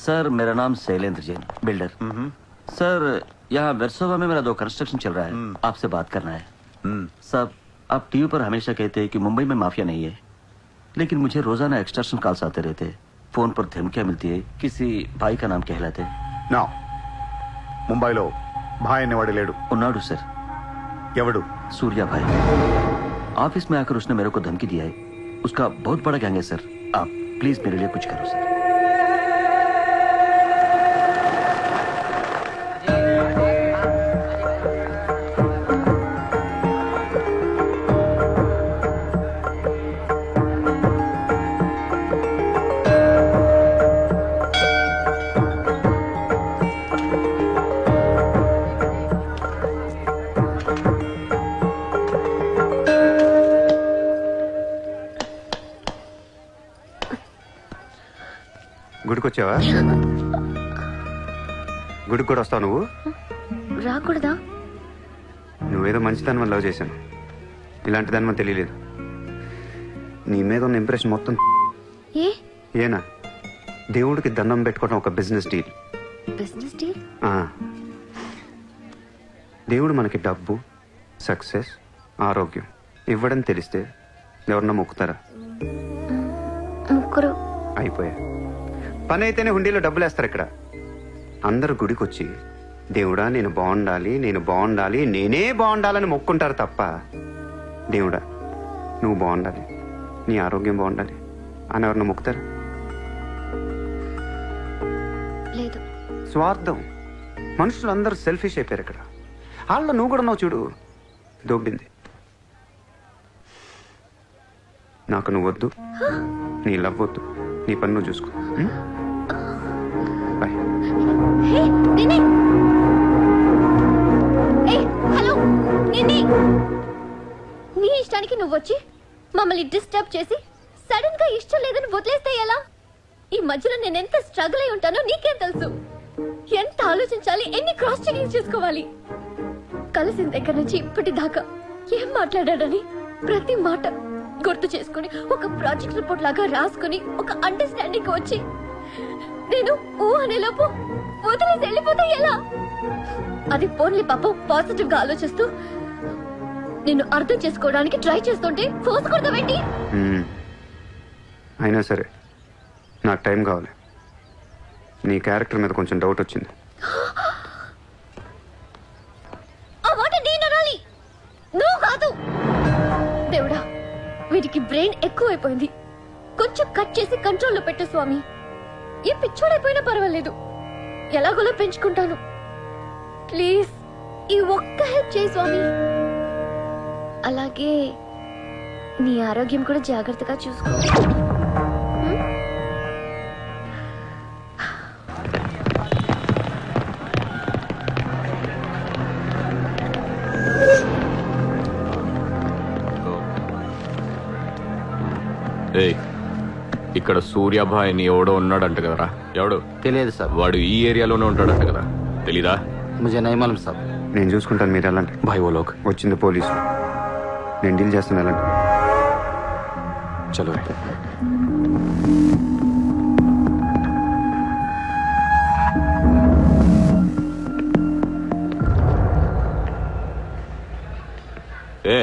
सर मेरा नाम शैलेंद्र जैन, बिल्डर। सर यहाँ वेरसोवा में मेरा 2 कंस्ट्रक्शन चल रहा है, आपसे बात करना है। साहब, आप टीवी पर हमेशा कहते हैं कि मुंबई में माफिया नहीं है, लेकिन मुझे रोजाना एक्सटॉर्शन कॉल्स आते रहते हैं। फोन पर धमकियां मिलती है, किसी भाई का नाम कहलाते हैं। నా ముంబైలో భాయ్ అనేవాడు లేడు. उन्नाडु सर, ఎవడు? सूर्या भाई। ऑफिस में आकर उसने मेरे को धमकी दिया है। उसका बहुत बड़ा गैंग है सर, आप प्लीज मेरे लिए कुछ करो सर। గుడికి వచ్చావా? గుడికి కూడా వస్తావు నువ్వు? రాకూడదా? నువ్వేదో మంచిదాని వల్ల లవ్ చేశాను, ఇలాంటి దాని వల్ల తెలియలేదు. నీ మీద ఉన్న ఇంప్రెషన్ మొత్తం ఏనా? దేవుడికి దండం పెట్టుకోవడం ఒక బిజినెస్ డీల్. Business deal? దేవుడు మనకి డబ్బు, సక్సెస్, ఆరోగ్యం ఇవ్వడం తెలిస్తే ఎవరన్నా మొక్కుతారా? ముగ్గురు అయిపోయా. పని అయితేనే హుండీలో డబ్బులు వేస్తారు. ఇక్కడ అందరు గుడికి వచ్చి దేవుడా నేను బాగుండాలి, నేను బాగుండాలి, నేనే బాగుండాలని మొక్కుంటారు తప్ప దేవుడా నువ్వు బాగుండాలి, నీ ఆరోగ్యం బాగుండాలి అని ఎవరన్నా మొక్కుతారు? లేదు. స్వార్థం. మనుషులు అందరూ సెల్ఫిష్ అయిపోయారు ఇక్కడ. వాళ్ళ నువ్వు కూడా ఉన్నావు చూడు, దొబ్బింది. నాకు నువ్వు వద్దు, నీ లవ్ వద్దు, నీ పని నువ్వు చూసుకో. బాయ్. హే నిన్ని, హలో నిన్ని, నీ ఇష్టానికి నువ్వు వచ్చి మమ్మల్ని డిస్టర్బ్ చేసి సడన్ గా ఇష్టం లేదని వదిలేస్తే ఎలా? ఈ మధ్యలో నేను ఎంత స్ట్రగుల్ అయి ఉంటానో నీకేం తెలుసు? ఎంత ఆలోచించాలి, ఎన్ని క్రాస్ చెకింగ్ చేసుకోవాలి. కలిసిన దగ్గర నుంచి ఇప్పటిదాకా ఏం మాట్లాడాడని ప్రతి మాట గుర్తు చేసుకుని ఒక ప్రాజెక్ట్ రిపోర్ట్ లాగా రాసుకుని ఒక అండర్స్టాండింగ్ వచ్చి నేను ఓ అనేలోపు వదిలేసి వెళ్ళిపోతే ఎలా? అది పోన్లీ పాపం పాజిటివ్ గా ఆలోచిస్తూ నిన్ను అర్థం చేసుకోవడానికి ట్రై చేస్తుంటే ఫోర్స్ కొడతావేంటి? అయినా సరే నాకు టైం కావాలి. నీ క్యారెక్టర్ మీద కొంచెం డౌట్ వచ్చింది. ఆ మాట నేను అనాలి, నువ్వు కాదు. దేవుడా, వీటికి బ్రెయిన్ ఎక్కువైపోయింది. కొంచెం కట్ చేసి కంట్రోల్లో పెట్టు స్వామి. ఏ పిచ్చోడైపోయినా పర్వాలేదు, ఎలాగోలా పెంచుకుంటాను. ప్లీజ్ ఈ ఒక్క హెల్ప్ చేయి స్వామి. అలాగే నీ ఆరోగ్యం కూడా జాగ్రత్తగా చూసుకో. ఇక్కడ సూర్యాభాయ్ అని ఎవడో ఉన్నాడంట కదరా? ఎవడు తెలియదు సార్. వాడు ఈ ఏరియాలోనే ఉంటాడంట కదా, తెలీదా? ముझे नहीं मालूम సార్. నేను చూసుకుంటాను, మీరు వెళ్ళండి. భాయ్ ఓ లోగ్ వచ్చింది పోలీసు, నేను డీల్ చేస్తాను, వెళ్ళండి. చలో ఏ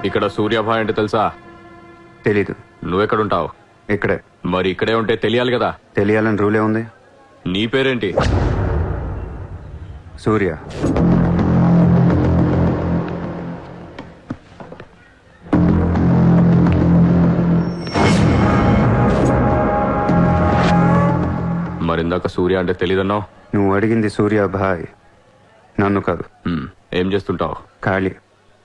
ఇక్కడ సూర్యాభాయ్ అంటే తెలుసా? తెలీదు. నువ్వెక్కడుంటావు? ఇక్కడే. మరి ఇక్కడే ఉంటే తెలియాలి కదా. తెలియాలని రూలే ఉంది. నీ పేరేంటి? సూర్య. మరిందాక సూర్య అంటే తెలీదన్నావు. నువ్వు అడిగింది సూర్యాభాయ్, నన్ను కాదు. ఏం చేస్తుంటావు? ఖాళీ.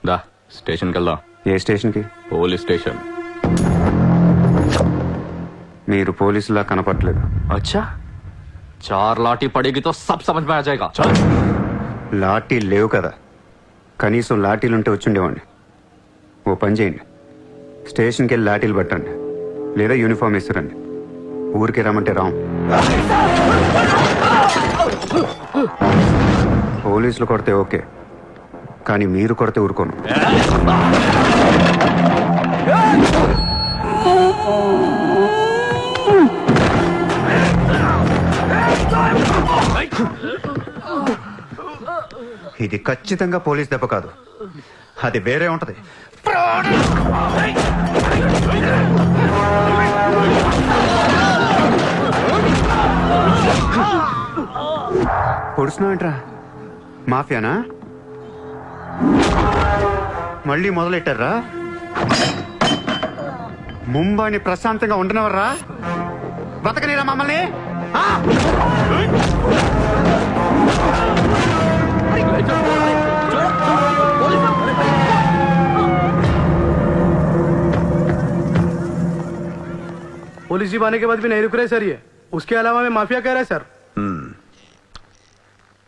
దా స్టేషన్కి వెళ్దాం. ఏ స్టేషన్కి? Police station. మీరు పోలీసులా కనపట్లేదు. అచ్చా, చార్ లాఠీ పడేగి తో సబ్ సమజ్ మే ఆ జాయేగా. చల్. లాఠీ లేవు కదా, కనీసం లాఠీలుంటే వచ్చుండేవాడిని. ఓ పని చేయండి, స్టేషన్కి వెళ్ళి లాఠీలు పట్టండి, లేదా యూనిఫామ్ ఇస్తారండి. ఊరికి రమ్మంటే రాం. పోలీసులు కొడితే ఓకే, కానీ మీరు కొడితే ఊరుకోను. ఇది ఖచ్చితంగా పోలీస్ దెబ్బ కాదు, అది వేరే ఉంటది. పొడుస్తున్నావేంట్రా? మాఫియానా? మళ్ళీ మొదలెట్టారా? ముంబైని ప్రశాంతంగా ఉండనవర్రా? బతకనేరా మమ్మల్ని? पुलिस जीप आने के बाद भी नहीं रुक रहे सर ये. उसके अलावा मैं माफिया कह रहा है सर.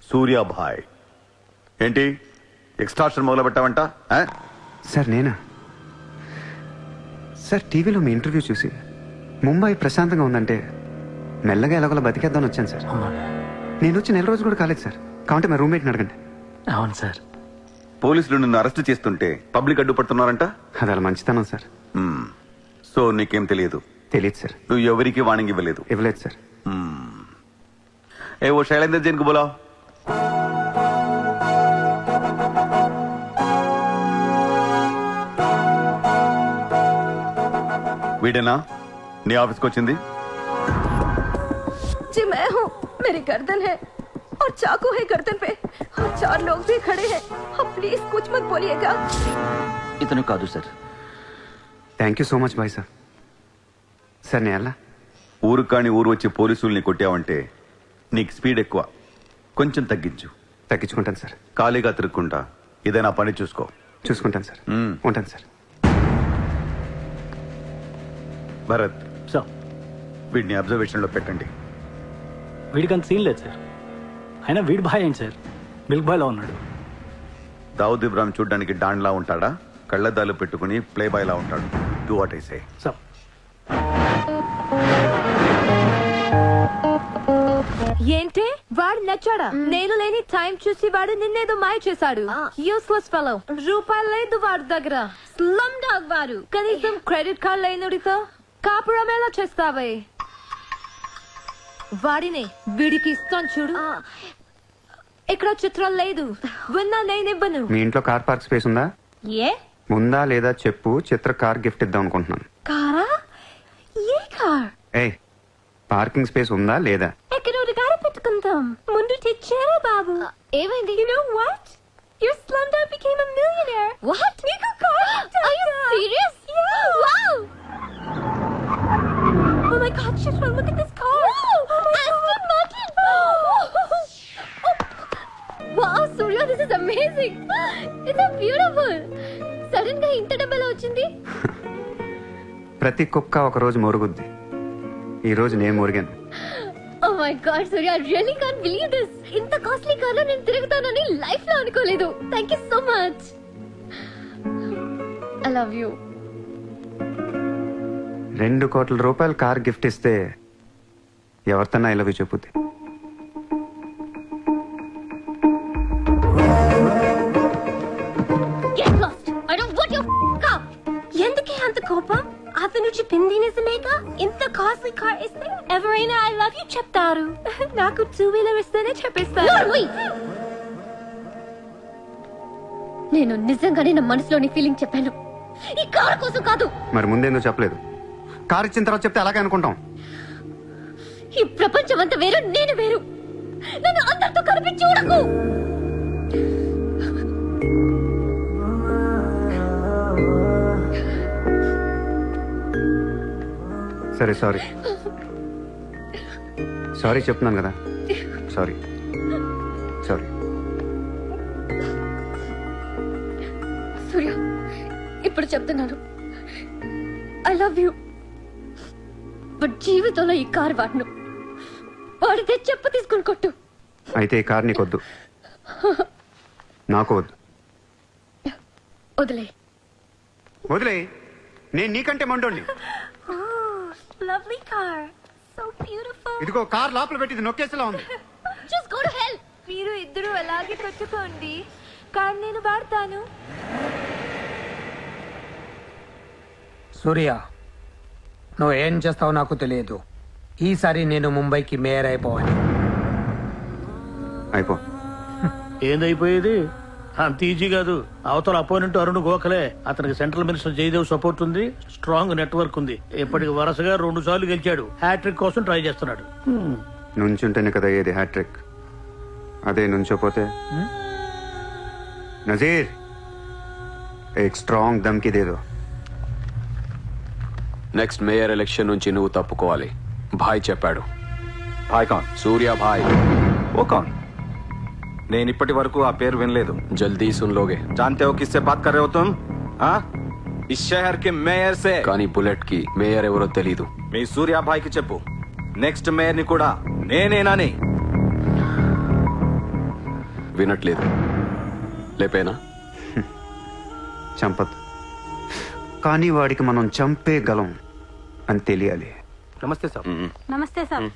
సూర్యాభాయ్ ఏంటి ఎక్స్ట్రాక్షన్ మొదలు పెట్టావంట? సార్ నేనా? సార్ టీవీలో మీ ఇంటర్వ్యూ చూసి ముంబై ప్రశాంతంగా ఉందంటే మెల్లగా ఎలాగోలా బతికేద్దామని వచ్చాను సార్. నేను వచ్చి 4 రోజులు కూడా కాలేదు సార్. కావంటే మా రూమ్మేట్ని అడగండి. అవును సార్. పోలీసులు నిన్ను అరెస్ట్ చేస్తుంటే పబ్లిక్ అడ్డుపడుతున్నారంట. అది అలా మంచితనం సార్. సో నీకేం తెలియదు? తెలియదు సార్. నువ్వు ఎవరికి వార్నింగ్ ఇవ్వలేదు? ఇవ్వలేదు సార్. ఏ ఓ శైలేందర్ జైన్ కు బోలావ్. వీడేనా నీ ఆఫీస్కి వచ్చింది? जी मैं हूँ. मेरी गर्दन है और चाकू है गर्दन पे और 4 लोग भी खड़े हैं. आप प्लीज कुछ मत बोलिएगा. ఇతను కాదు sir. Thank you so much bye sir. Sir నేను ఎలా? ఊరు కాని ఊరు వచ్చి పోలీసుల్ని కొట్టావంటే నీకు స్పీడ్ ఎక్కువ, కొంచెం తగ్గించు. తగ్గించుకుంటాను సార్. ఖాళీగా తిరుక్కుంటా ఏదైనా పని చూసుకో. చూసుకుంటాను సార్. ఉంటాను సార్. భరత్, సార్ వీడిని అబ్జర్వేషన్ లో పెట్టండి. వీడికి అంత సీన్ లేదు సార్. అయినా వీడి బాయ్ ఏంటి సార్, మిల్క్ బాయ్లో ఉన్నాడు. దావుద్ ఇబ్రాహిం చూడ్డానికి డాన్లా ఉంటాడా, కళ్ళద్దాలు పెట్టుకుని ప్లే బాయ్ లా ఉంటాడు. Do what I say. Sir ఏంటి వాడు నచ్చాడా? నేను లేని టైం చూసి వాడు నిన్నేదో మాయ చేశాడు. Useless fellow. రూపాయలు లేదు వాడి దగ్గర. స్లమ్ డాగ్ వాడు. కనీసం క్రెడిట్ కార్డ్ లేనుడితో కాపురం ఎలా చేస్తావే? వాడినే వీడికి ఇస్తాను చూడు. ఇక్కడ చిత్రం లేదు. విన్నా నేనివ్వను. మీ ఇంట్లో కార్ పార్క్ స్పేస్ ఉందా? ఏ ఉందా లేదా చెప్పు, చిత్ర కార్ గిఫ్ట్ ఇద్దాం అనుకుంటున్నాను. కారా? ఏ కార్? ఏయ్, పార్కింగ్ స్పేస్ ఉందా లేదా? ఎక్కడ కారు పెట్టుకుంటాం. ముందు తెచ్చారా బాబు? ఏమైంది? You know what? Your slumdog became a millionaire. What? నీకు car? Are you serious? Yeah. Wow. Oh my God, Shishra, look at this car. Aston Martin. Wow, Surya, this is amazing. It's so beautiful. Sudden గా ఇంత డబ్బులు వచ్చింది. ప్రతి కుక్క ఒక రోజు మొరుగుద్ది. ఈ రోజు నేను మురిగాను. Oh my God, Surya, I really can't believe this. ఇంత కాస్ట్లీ కార్ లో నేను తిరుగుతానని లైఫ్ లో అనుకోలేదు. Thank you so much. I love you. 2 కోట్ల రూపాయలు కార్ గిఫ్ట్ ఇస్తే ఎవరితోనా ఐ లవ్ యూ చెప్పుద్ది. Get lost. I don't want your car. ఎందుకే అంత కోపం? అతను చెప్పింది నిజమేగా? ఇంత కాస్ట్లీ కార్ ఇస్తే ఎవరైనా ఐ లవ్ యూ చెప్తారు. నాకు 2-wheeler ఇస్తేనే చెప్పేస్తారు. నేను నిజంగానే నా మనసులోని ఫీలింగ్ చెప్పాను. ఈ కార్ కోసం కాదు. మరి ముందేందుకు చెప్పలేదు? కార్ ఇచ్చిన తర్వాత చెప్తే అలాగే అనుకుంటాం. ఈ ప్రపంచం అంతా వేరు, నేను వేరు. నన్ను అందరితో కలిపి చూడకు. సరే, సారీ సారీ చెప్తున్నాను కదా. Sorry sorry. సూర్య, ఇప్పుడు చెప్తున్నాను, ఐ లవ్ యూ. బట్ జీవితంలో ఈ కార్ వాడను. వాడితే చెప్పు తీసుకుని కొట్టు. అయితే ఈ కార్ నీకొద్దు, నాకు వద్దు. వదిలే. వదిలే. నేను నీకంటే మండోండి. Lovely car, so beautiful. ఇదిగో కార్ లోపల పెట్టింది నొక్కేసేలా ఉంది. Just go to hell. మీరు ఇద్దరు అలాగే పెట్టుకోండి, కార్ నేను వాడతాను. సూర్య, నువ్వు ఏం చేస్తావో నాకు తెలియదు. ఈసారి నేను ముంబైకి మేయర్ అయిపోవాలి. అయిపో. ఏందైపోయేది? అంత ఈజీ కాదు. అవతల అపోనెంట్ అరుణ్ గోఖలే. అతనికి సెంట్రల్ మినిస్టర్ జయదేవ్ సపోర్ట్ ఉంది, స్ట్రాంగ్ నెట్వర్క్ ఉంది. ఇప్పటికి వరుసగా 2 సార్లు గెలిచాడు. హ్యాట్రిక్ కోసం ట్రై చేస్తున్నాడు. నుంచుంటేనే కదా ఏది హ్యాట్రిక్. అదే నుంచోపోతే నజీర్ ఏక్ స్ట్రాంగ్ దమ్కి దేదో. నెక్స్ట్ మేయర్ ఎలక్షన్ నుంచి నువ్వు తప్పుకోవాలి. భాయ్ చెప్పాడు. भाई कौन? సూర్య భాయ్. वो कौन? నేను ఇప్పటి వరకు ఆ పేరు వినలేదు. జల్దీ సున్ లోగే. जानते हो किससे बात कर रहे हो तुम? हाँ? इस शहर के మేయర్ से. కానీ బుల్లెట్ కి మేయర్ ఎవరో తెలీదు. మీ సూర్య భాయ్కి చెప్పు, నెక్స్ట్ మేయర్ ని కూడా నేనేనాని. వినట్లేదు. లేపేనా? చంపదు, కానీ వాడికి మనం చంపేయగలం అని తెలియాలి. నమస్తే సార్. నమస్తే సార్.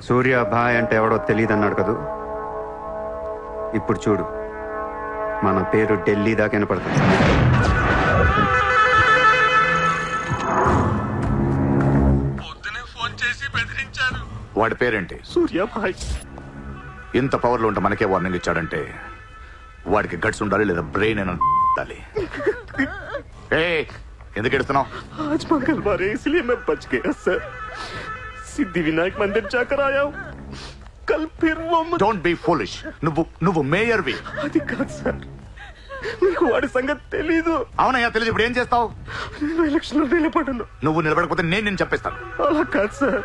సూర్య భాయ్ అంటే ఎవడో తెలియదు అన్నాడు కదూ. ఇప్పుడు చూడు, మన పేరు ఢిల్లీ దాకా వినపడుతుంది. వాడి పేరేంటి? సూర్య భాయ్. ఇంత పవర్లో ఉంటే మనకే వార్నింగ్ ఇచ్చాడంటే వాడికి గట్స్ ఉండాలి, లేదా బ్రెయిన్ అయినా ఉండాలి. ఎందుకు ఎడుతున్నావు? आज मंगलवार है इसलिए मैं बच गया सर. सिद्धि विनायक मंदिर जाकर आया हूँ. కల్ ఫిర్ డోంట్ బి ఫూలిష్. నువ్వు మేయర్వి. అది కాదు సార్, మీకు వాడి సంగతి తెలీదు. అవునయ్యా తెలియదు. ఇప్పుడు ఏం చేస్తావు? నేను ఎలక్షన్ లో నిలబడను. నువ్వు నిలబడకపోతే నేను చెప్పేస్తాను. అలా కాదు సార్,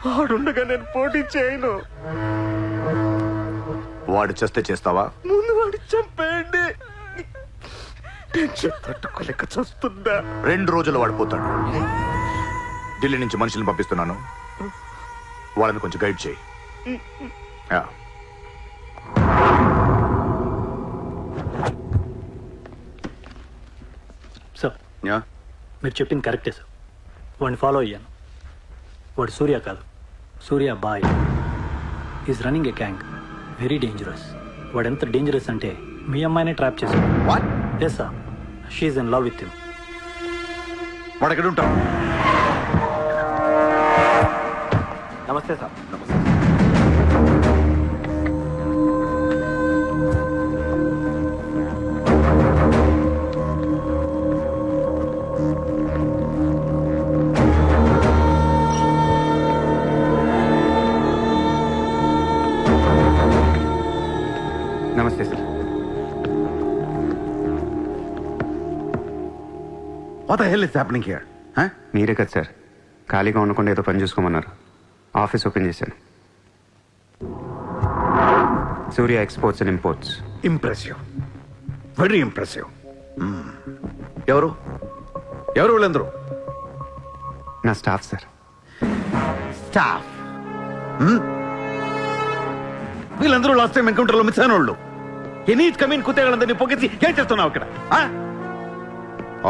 వాడుండగా నేను పోటీ చేయను. వాడు చేస్తే చేస్తావా? ముందు వాడి చంపేయండి. టెన్షన్ తట్టుకోలేక చూస్తుందా. 2 రోజులు వాడు పోతాడు. ఢిల్లీ నుంచి మనుషులను పంపిస్తున్నాను, వాళ్ళని కొంచెం గైడ్ చేయి. సార్ మీరు చెప్పింది కరెక్టే సార్. వాడిని ఫాలో అయ్యాను. వాడు సూర్య కాదు, Surya bhai. Is running a gang, very dangerous. వాడు ఎంత డేంజరస్ అంటే మీ అమ్మాయినే ట్రాప్ చేశాడు. Yes sir, she in love with him. వాడు ఎక్కడ ఉంటాం? నమస్తే సార్. నమస్తే sir. What the hell is happening here? మీరే కదా సార్ ఖాళీగా ఉండకుండా ఏదో పని చూసుకోమన్నారు. ఆఫీస్ ఓపెన్ చేశాను. Surya exports and imports. Impressive, very impressive. ఎవరు ఎవరు వీళ్ళందరూ? నా స్టాఫ్ సార్. స్టాఫ్? వీళ్ళందరూ లాస్ట్ టైం ఎన్కౌంటర్ లో మిస్ అయిన వాళ్ళు. ఎనీ కమీన్ కుత్తేగాళ్ళందరినీ పొగేసి ఏం చేస్తున్నావు అక్కడ?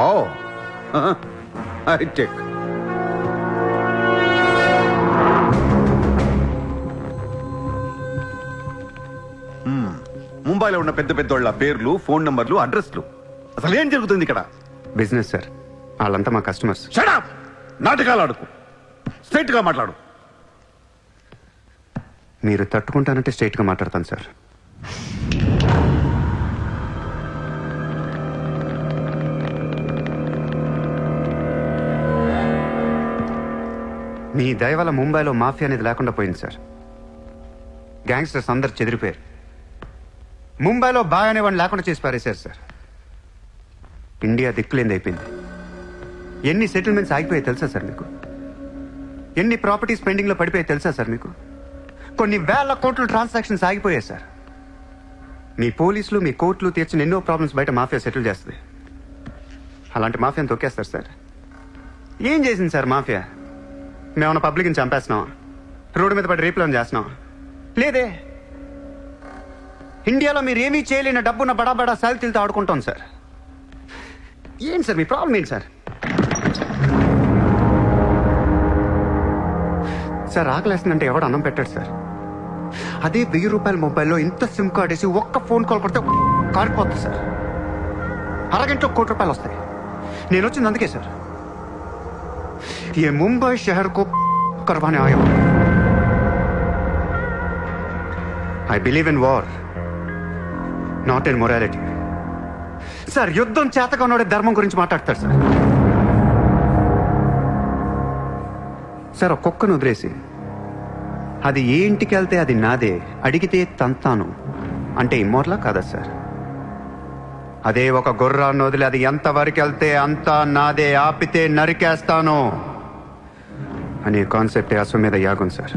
Oh I check. ముంబైలో ఉన్న పెద్ద పెద్దోళ్ళ పేర్లు, ఫోన్ నంబర్లు, అడ్రస్లు. అసలు ఏం జరుగుతుంది ఇక్కడ? Business sir. వాళ్ళంతా మా కస్టమర్స్. Shut up! నాటకాలు ఆడుకు, స్ట్రైట్ గా మాట్లాడు. మీరు తట్టుకుంటానంటే స్ట్రైట్ గా మాట్లాడతాను సార్. మీ దయ వల్ల ముంబైలో మాఫియా అనేది లేకుండా పోయింది సార్. గ్యాంగ్స్టర్స్ అందరు చెదిరిపోయారు. ముంబైలో బాయ్ అనేవాడిని లేకుండా చేసి పారేశారు సార్. ఇండియా దిక్కులేంది అయిపోయింది. ఎన్ని సెటిల్మెంట్స్ ఆగిపోయాయి తెలుసా సార్ మీకు? ఎన్ని ప్రాపర్టీస్ పెండింగ్లో పడిపోయాయి తెలుసా సార్ మీకు? కొన్ని వేల కోట్ల ట్రాన్సాక్షన్స్ ఆగిపోయాయి సార్. మీ పోలీసులు, మీ కోర్టులు తీర్చిన ఎన్నో ప్రాబ్లమ్స్ బయట మాఫియా సెటిల్ చేస్తుంది. అలాంటి మాఫియాని తొక్కేస్తారు సార్. ఏం చేసింది సార్ మాఫియా? మేమన్నా పబ్లిక్ని చంపేస్తున్నాం, రోడ్డు మీద పడి రేపులను చేస్తున్నాం? లేదే. ఇండియాలో మీరు ఏమీ చేయలేని డబ్బున్న బడా బడా సాల్తీలతో ఆడుకుంటాం సార్. ఏంటి సార్ మీ ప్రాబ్లం ఏంటి సార్? సార్ ఆకలేస్తుందంటే ఎవడు అన్నం పెట్టాడు సార్. అదే 1000 రూపాయల మొబైల్లో ఇంత సిమ్ కార్డ్ వేసి ఒక్క ఫోన్ కాల్ కొడితే కారిపోతుంది సార్. అరగంటలో 1 కోటి రూపాయలు వస్తాయి. నేను వచ్చింది అందుకే సార్. ये मुंबई शहर को करवाने आया हूं. I believe in war, not in morality. Sir యుద్ధం చేతగా ఉన్నోడే ధర్మం గురించి మాట్లాడతారు సార్. సార్ ఒక కుక్కను వదిలేసి అది ఏ ఇంటికి వెళ్తే అది నాదే, అడిగితే తంతాను అంటే ఇమ్మోర్లా కాదా సార్? అదే ఒక గుర్రాన్ని వదిలి అది ఎంతవరకు వెళ్తే అంతా నాదే, ఆపితే నరికేస్తాను అనే కాన్సెప్టే అశ్వమేధ యాగం సార్.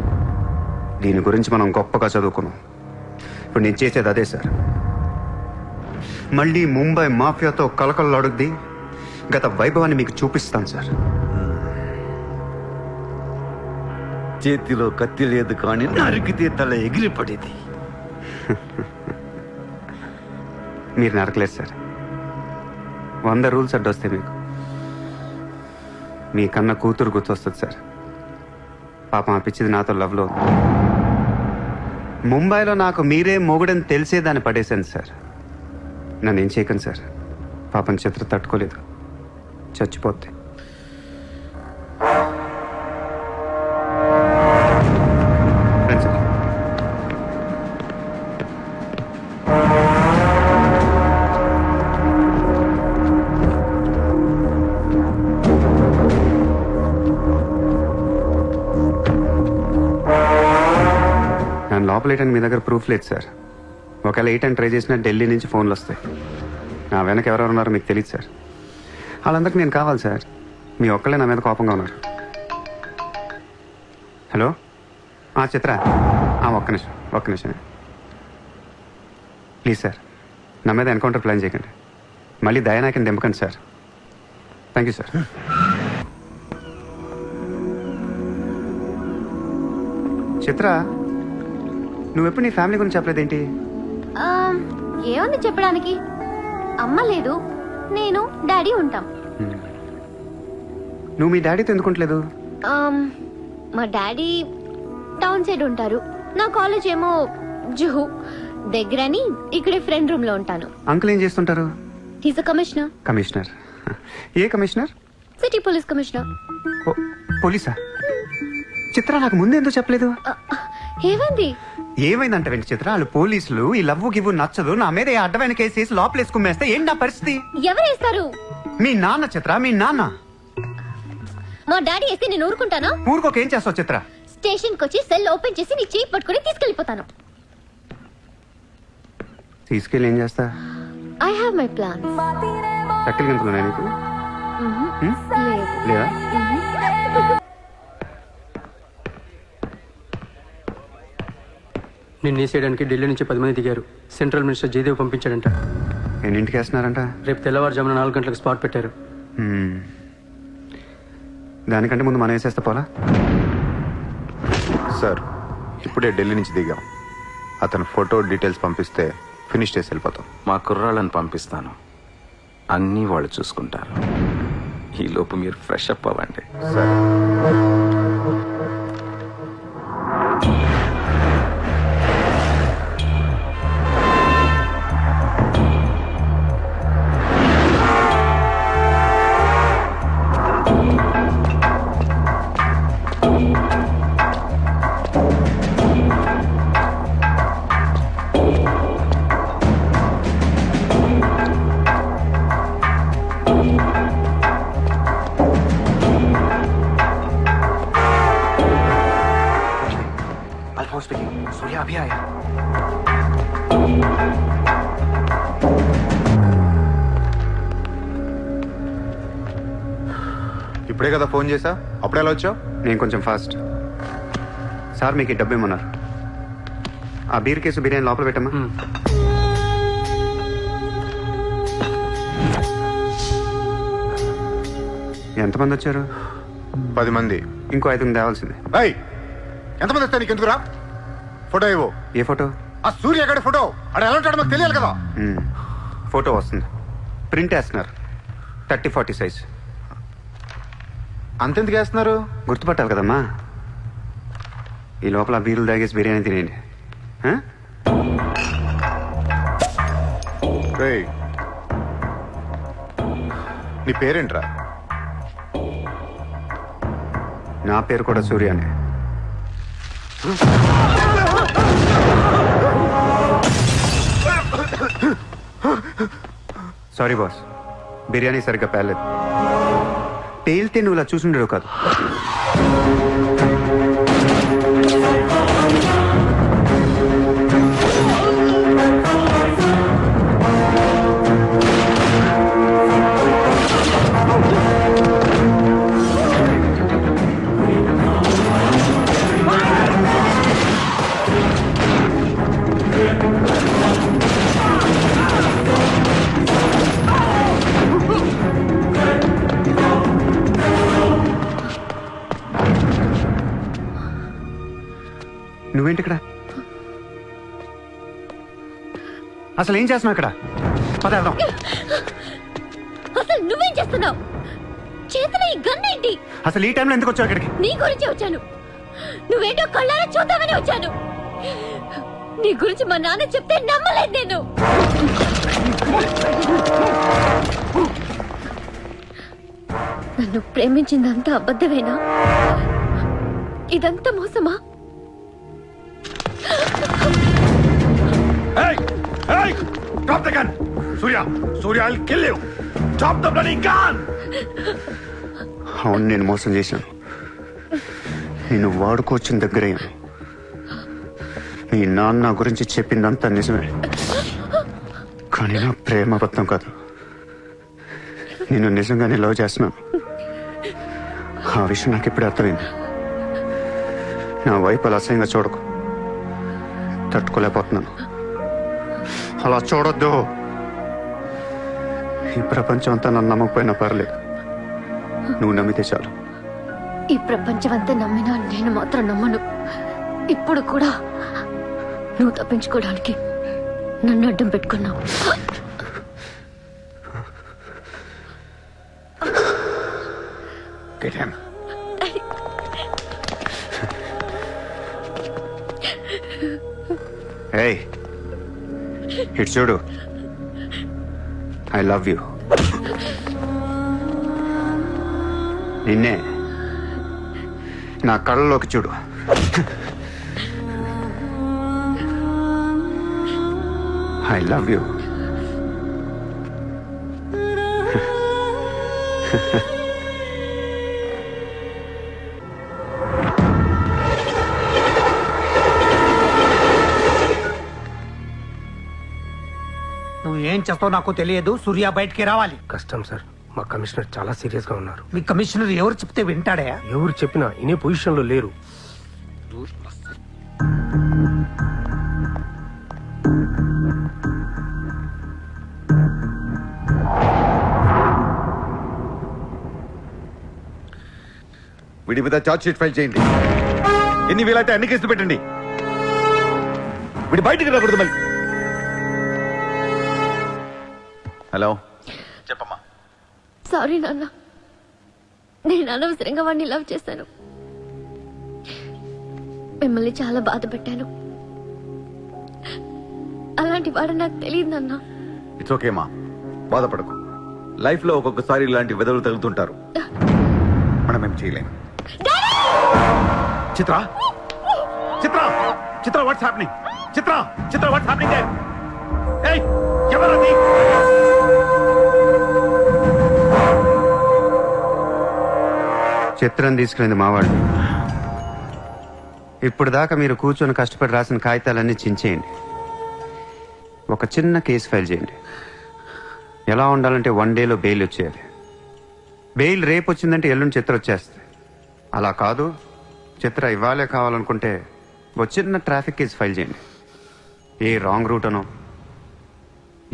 దీని గురించి మనం గొప్పగా చదువుకున్నాం. ఇప్పుడు నేను చేసేది అదే సార్. మళ్ళీ ముంబై మాఫియాతో కలకలలాడుద్ది గత వైభవాన్ని మీకు చూపిస్తాను సార్. చేతిలో కత్తి లేదు కానీ నరికితే తల ఎగిరిపడేది. మీరు నరకలేదు సార్. 100 రూల్స్ అడ్డొస్తాయి మీకు. మీ కన్న కూతురు గుర్తొస్తుంది సార్. పాపం అనిపించింది నాతో లవ్లో. ముంబైలో నాకు మీరే మొగుడని తెలిసేదాన్ని పడేశాను సార్. నన్ను ఏం చేయకండి సార్. పాపం చిత్ర తట్టుకోలేదు, చచ్చిపోతే. నన్ను లోపలేయడానికి మీ దగ్గర ప్రూఫ్ లేదు సార్. ఒకవేళ 8 అని ట్రై చేసినా ఢిల్లీ నుంచి ఫోన్లు వస్తాయి. నా వెనక ఎవరెవరు ఉన్నారో మీకు తెలియదు సార్. వాళ్ళందరికీ నేను కావాలి సార్. మీ ఒక్కళ్ళే నా మీద కోపంగా ఉన్నారు. హలో చిత్ర, ఒక్క నిమిషం ప్లీజ్ సార్, నా మీద ఎన్కౌంటర్ ప్లాన్ చేయకండి. మళ్ళీ దయానాయకని దింపకండి సార్. Thank you sir. చిత్ర, నువ్వెప్పుడు నీ ఫ్యామిలీ గురించి చెప్పలేదేంటి? ఏముంది చెప్పడానికి? అమ్మ లేదు, నేను డాడీ ఉంటాం. నువ్వు మీ డాడీతో ఎందుకుంటలేదు? మా డాడీ టౌన్ సైడ్ ఉంటారు, నా కాలేజ్ ఏమో జుహు దగ్గరని ఇక్కడే ఫ్రెండ్ రూమ్ లో ఉంటాను. అంకుల్ ఏం చేస్తుంటారు? He's a commissioner. కమిషనర్? ఏ కమిషనర్? City police commissioner. పోలీసా? చిత్ర, నాకు ముందు ఎందుకు చెప్పలేదు? ఏమైంది? ఏమైందంట వెంట చిత్ర, వాళ్ళు పోలీసులు ఈ లవ్వు గివ్వు నచ్చదు, నా మీద ఏ అడ్డమైన కేసు వేసి లోపలేసుకుమ్మేస్తే ఏంటి నా పరిస్థితి? ఎవరేస్తారు? మీ నాన్న చిత్ర, మీ నాన్న. మా డాడీ వేస్తే నేను ఊరుకుంటానా? ఊరుకోకేం చేస్తావు చిత్ర? స్టేషన్ కి వచ్చి సెల్ ఓపెన్ చేసి నీ చేయి పట్టుకుని తీసుకెళ్లిపోతాను. తీసుకెళ్ళి ఏం చేస్తా? I have my plans. చక్కలు గంతులున్నా నీకు? లేదా? నిన్ను వేసేయడానికి ఢిల్లీ నుంచి 10 మంది దిగారు. సెంట్రల్ మినిస్టర్ జయదేవ్ పంపించాడంట. ఎన్నింటికి వేస్తున్నారంట? రేపు తెల్లవారుజామున 4 గంటలకు స్పాట్ పెట్టారు. దానికంటే ముందు మనం వేసేస్తా పోలా? సార్, ఇప్పుడే ఢిల్లీ నుంచి దిగాం. అతను ఫోటో డీటెయిల్స్ పంపిస్తే ఫినిష్ చేసి వెళ్ళిపోతాం. మా కుర్రాళ్ళని పంపిస్తాను, అన్నీ వాళ్ళు చూసుకుంటారు. ఈ లోపు మీరు ఫ్రెష్ అప్ అవ్వండి. సార్, सूर्या अभी आया. ఇప్పుడే కదా ఫోన్ చేసా, అప్పుడే ఎలా వచ్చావు? నేను కొంచెం ఫాస్ట్. సార్ మీకు డబ్బు ఏమన్నారు? ఆ బీర్ కేసు బిర్యానీ లోపల పెట్టమ్మా. ఎంతమంది వచ్చారు? 10 మంది. ఇంకో 5 తేవాల్సిందే. ఎంతమంది వస్తా నీకు ఎందుకురా? ఫోటో ఇవ్వు. ఏ ఫోటో? ఆ సూర్యగడి ఫోటో. అక్కడ ఎలా ఉంటాడో మాకు తెలియాలి కదా. ఫోటో వస్తుంది, ప్రింట్ వేస్తున్నారు, 30-40 సైజ్. అంతెందుకు వేస్తున్నారు? గుర్తుపట్టాలి కదమ్మా. ఈ లోపల బీర్లు తాగేసి బిర్యానీ తినేయండి. నీ పేరేంట్రా? నా పేరు కూడా సూర్యానే. సారీ బాస్, బిర్యానీ సరిగ్గా పేర్లేదు. పేలితే నువ్వు ఇలా చూసుండేవు కాదు. నువ్వేంటి ఇక్కడ? అసలు ఏం చేస్తున్నావు ఇక్కడ? పదేద్దాం. అసలు నువ్వేం చేస్తున్నావు? చేతిలో ఈ గన్ ఏంటి? అసలు ఈ టైంలో ఎందుకు వచ్చావు ఇక్కడికి? నీ గురించి వచ్చాను. నువ్వేంటో కళ్ళారా చూద్దామని వచ్చాను. నీ గురించి మా నాన్న చెప్తే నమ్మలేదు నేను. నన్ను ప్రేమించిందంతా అబద్ధమేనా? ఇదంతా మోసమా? Hey! Hey! Drop the gun! Surya! Surya, I'll kill you! Drop the bloody gun! అవును, నేను మోసం చేశాను. నేను వాడుకోవచ్చిన దగ్గరయ్యాను. మీ నాన్న గురించి చెప్పిందంతా నిజమే, కానీ నా ప్రేమ అబద్ధం కాదు. నేను నిజంగానే లవ్ చేస్తున్నాను. ఆ విషయం నాకు ఇప్పుడే అర్థమైంది. నా వైపు అలా అసహ్యంగా చూడకు, తట్టుకోలేకపోతున్నాను. అలా చూడొద్దు. ఈ ప్రపంచం అంతా నన్ను నమ్మకపోయినా పర్లేదు, నువ్వు నమ్మితే చాలు. ఈ ప్రపంచం అంతా నమ్మినా నేను మాత్రం నమ్మను. ఇప్పుడు కూడా నువ్వు తప్పించుకోవడానికి నన్ను అడ్డం పెట్టుకున్నావు. Get him. Hey, ఇటు చూడు. I love you. నిన్నే నా కళ్ళలోకి చూడు. I love you. నువ్వు ఏం చేస్తావు నాకు తెలియదు. సూర్య బయటికి రావాలి. కష్టం సార్, మా కమిషనర్ చాలా సీరియస్ గా ఉన్నారు. మీ కమిషనర్ ఎవరు చెప్తే వింటాడా? ఎవరు చెప్పినా ఇనే పొజిషన్ లో లేరు. వీడి మీద ఛార్జ్ షీట్ ఫైల్ చేయండి. ఎన్ని వీలైతే అన్ని కేసులు పెట్టండి. వీడి బయటికి రాకూడదు మళ్ళీ. హలో, చెప్పమ్మా. సారీ నాన్న, నేను అనవసరంగా వాడిని లవ్ చేశాను. మిమ్మల్ని చాలా బాధ పెట్టాను. అలాంటి వాడు నాకు తెలియదు నాన్న. ఇట్స్ ఓకే మా, బాధపడకు. లైఫ్ లో ఒక్కొక్కసారి ఇలాంటి వెదలు తగులుతుంటారు, మనం ఏం చేయలేం. Chitra, Chitra, Chitra, what's happening? Chitra, Chitra, what's happening there? ఏయ్, ఎవరది? చిత్రం తీసుకునేది మావాళ్ళు. ఇప్పుడు దాకా మీరు కూర్చొని కష్టపడి రాసిన కాగితాలన్నీ చించేయండి. ఒక చిన్న కేసు ఫైల్ చేయండి. ఎలా ఉండాలంటే 1 డేలో బెయిల్ వచ్చేయాలి. బెయిల్ రేపు వచ్చిందంటే ఎల్లుండి చిత్ర వచ్చేస్తుంది. అలా కాదు, చిత్ర ఇవ్వాలే కావాలనుకుంటే ఒక చిన్న ట్రాఫిక్ కేసు ఫైల్ చేయండి. ఏ రాంగ్ రూట్ అనో,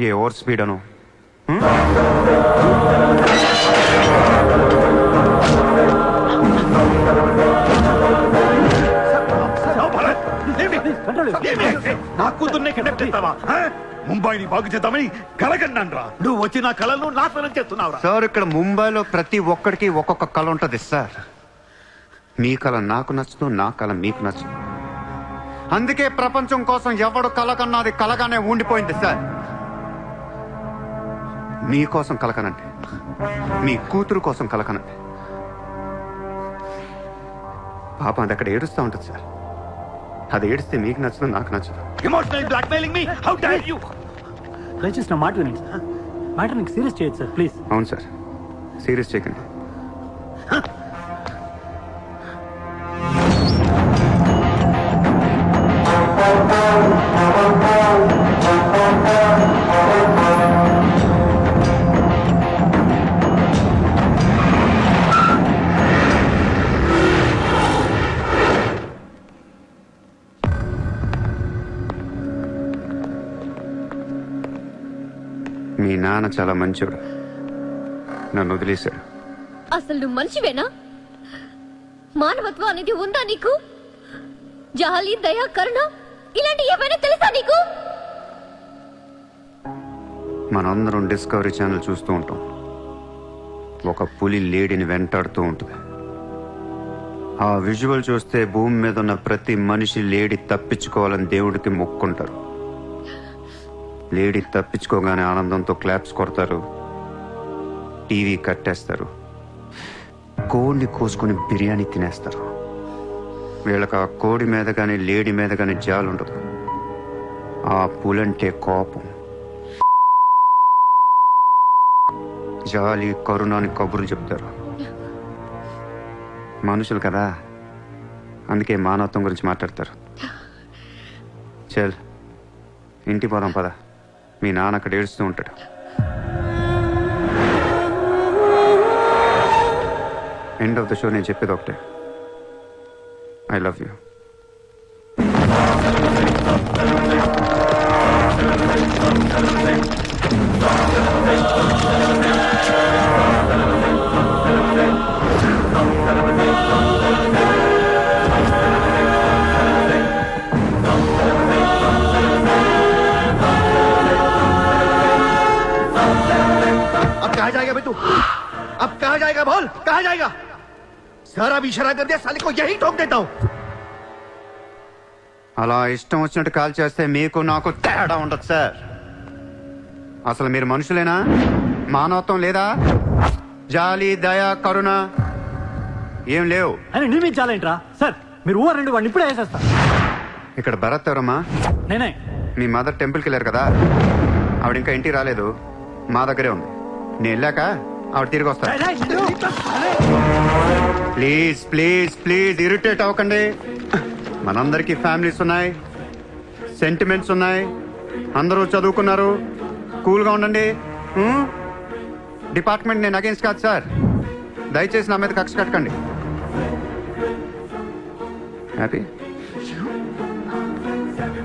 ఏ ఓవర్ స్పీడ్ అనో. నా కూతుర్నే కిడ్నాప్ చేస్తావా? ముంబైని బాగు చేద్దామని కలగన్నాన్రా. నువ్వు వచ్చి నా కళను నాశనం చేస్తున్నావురా. సార్, ఇక్కడ ముంబైలో ప్రతి ఒక్కడికి ఒక్కొక్క కళ ఉంటుంది సార్. మీ కళ నాకు నచ్చదు, నా కళ మీకు నచ్చదు. అందుకే ప్రపంచం కోసం ఎవడు కళ కన్నది కలగానే ఉండిపోయింది సార్. మీకోసం కలకనండి, మీ కూతురు కోసం కలకనండి. పాపం అది అక్కడ ఏడుస్తూ ఉంటుంది సార్. అది ఏడిస్తే మీకు నచ్చదు, నాకు నచ్చదు. Emotional blackmailing me, how dare you? దయచేసి నా మాట వినండి సార్. మ్యాటర్ నీకు సీరియస్ చేయొచ్చు సార్, ప్లీజ్. అవును సార్, సీరియస్ చేయకండి. మీ నాన్న చాలా మంచోడు, నన్ను వదిలేశాడు. అసలు నువ్వు మనిషివేనా? మానవత్వం అనేది ఉందా నీకు? జాలి, దయ, కరుణ ఇలాంటి ఏమైనా తెలుసా నీకు? మనందరం డిస్కవరీ ఛానల్ చూస్తూ ఉంటాం. ఒక పులి లేడీని వెంటాడుతూ ఉంటుంది. ఆ విజువల్ చూస్తే భూమి మీద ఉన్న ప్రతి మనిషి లేడీ తప్పించుకోవాలని దేవుడికి మొక్కుంటారు. లేడీ తప్పించుకోగానే ఆనందంతో క్లాప్స్ కొడతారు, టీవీ కట్టేస్తారు, కోడిని కోసుకుని బిర్యానీ తినేస్తారు. వీళ్ళకి ఆ కోడి మీద కానీ లేడీ మీద కానీ జాలి ఉండదు. ఆ పులంటే కోపం, జాలి, కరుణ అని కబుర్లు చెప్తారు. మనుషులు కదా, అందుకే మానవత్వం గురించి మాట్లాడతారు. చల్ ఇంటికి పోదాం పద. మీ నాన్న అక్కడ ఏడుస్తూ ఉంటాడు. ఎండ్ ఆఫ్ ద షో నేను చెప్పేది ఒకటే, ఐ లవ్ యూ. अब कहाँ जाएगा बे तू? अब कहाँ जाएगा बोल, कहाँ जाएगा? सारा भी इशारा कर दिया, साले को यही ठोक देता हूँ. అలా ఇష్టం వచ్చినట్టు కాల్ చేస్తే మీకు నాకు తేడా ఉండదు సార్. అసలు మీరు మనుషులేనా? మానవత్వం లేదా? జాలి, దయ, కరుణ ఏం లేవు. అని నిర్మించాలేంట్రా సార్? మీరు ఊరండి వాడిని ఇప్పుడే వేసేస్తా. ఇక్కడ భరత్ ఎవరమ్మా? నేనే. మీ మదర్ టెంపుల్కి వెళ్ళారు కదా, ఆవిడ ఇంకా ఇంటికి రాలేదు, మా దగ్గరే ఉంది. నేను వెళ్ళాక ఆవిడ తిరిగి వస్తా. ప్లీజ్ ప్లీజ్ ప్లీజ్ ఇరిటేట్ అవ్వకండి. మనందరికీ ఫ్యామిలీస్ ఉన్నాయి, సెంటిమెంట్స్ ఉన్నాయి, అందరూ చదువుకున్నారు. కూల్గా ఉండండి. డిపార్ట్మెంట్ నేను అగేన్స్ట్ కాదు సార్, దయచేసి నా మీద కక్ష కట్టకండి. Happy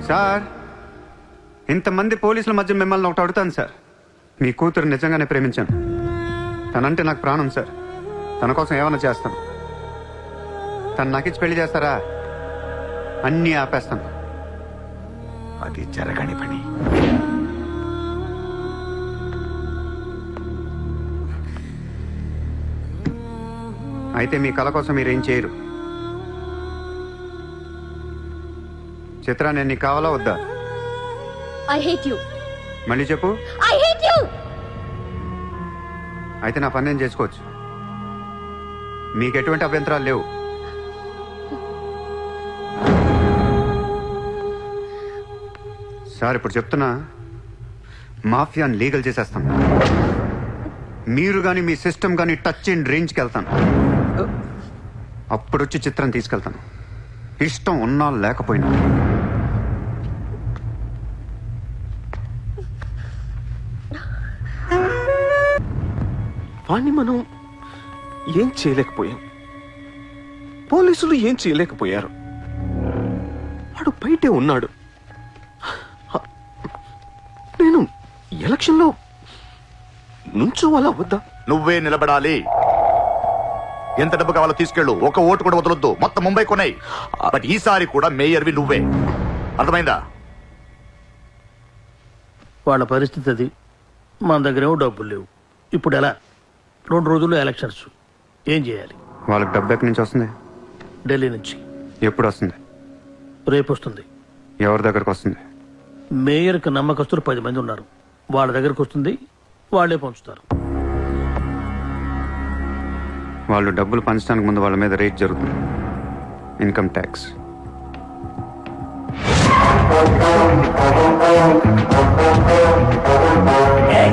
sir? ఇంతమంది పోలీసుల మధ్య మిమ్మల్ని ఒకటి అడుగుతాను సార్. మీ కూతురు నిజంగానే ప్రేమించాను. తనంటే నాకు ప్రాణం సార్. తన కోసం ఏమైనా చేస్తాను. తను నాకిచ్చి పెళ్లి చేస్తారా? అన్నీ ఆపేస్తాను. అది జరగని పని. అయితే మీ కళ కోసం మీరేం చేయరు. చిత్ర, నేను నీకు కావాలా వద్దా? I hate you. మళ్ళీ చెప్పు. I hate you. అయితే నా పని నేను చేసుకోవచ్చు. మీకు ఎటువంటి అభ్యంతరాలు లేవు. సార్ ఇప్పుడు చెప్తున్నా, మాఫియాని లీగల్ చేసేస్తాను. మీరు కానీ మీ సిస్టమ్ కానీ టచ్ అండ్ రేంజ్కి వెళ్తాను. అప్పుడొచ్చి చిత్రం తీసుకెళ్తాను, ఇష్టం ఉన్నా లేకపోయినా. వాణ్ణి మనం ఏం చేయలేకపోయాం, పోలీసులు ఏం చేయలేకపోయారు. వాడు బయటే ఉన్నాడు. నేను ఎలక్షన్లో నుంచోవాలా వద్దా? నువ్వే నిలబడాలి. ఎంత డబ్బు కావాలో తీసుకెళ్ళు, ఒక ఓటు కూడా వదలొద్దు. మొత్తం ముంబై కొన్నాయి. బట్ ఈసారి కూడా మేయర్వి నువ్వే. అర్థమైందా? వాళ్ళ పరిస్థితి అది. మన దగ్గరేమో డబ్బులు లేవు. ఇప్పుడు ఎలా? 2 రోజుల్లో ఎలక్షన్స్. ఏం చేయాలి? వాళ్ళకి డబ్బు ఎక్కడి నుంచి వస్తుంది? ఢిల్లీ నుంచి. ఎప్పుడు వస్తుంది? రేపు వస్తుంది. ఎవరి దగ్గరకు వస్తుంది? మేయర్కి నమ్మకస్తులు 10 మంది ఉన్నారు. వాళ్ళ దగ్గరకు వస్తుంది, వాళ్ళే పంచుతారు. వాళ్ళు డబ్బులు పంచడానికి ముందు వాళ్ళ మీద రేట్ జరుగుతుంది, ఇన్కమ్ ట్యాక్స్.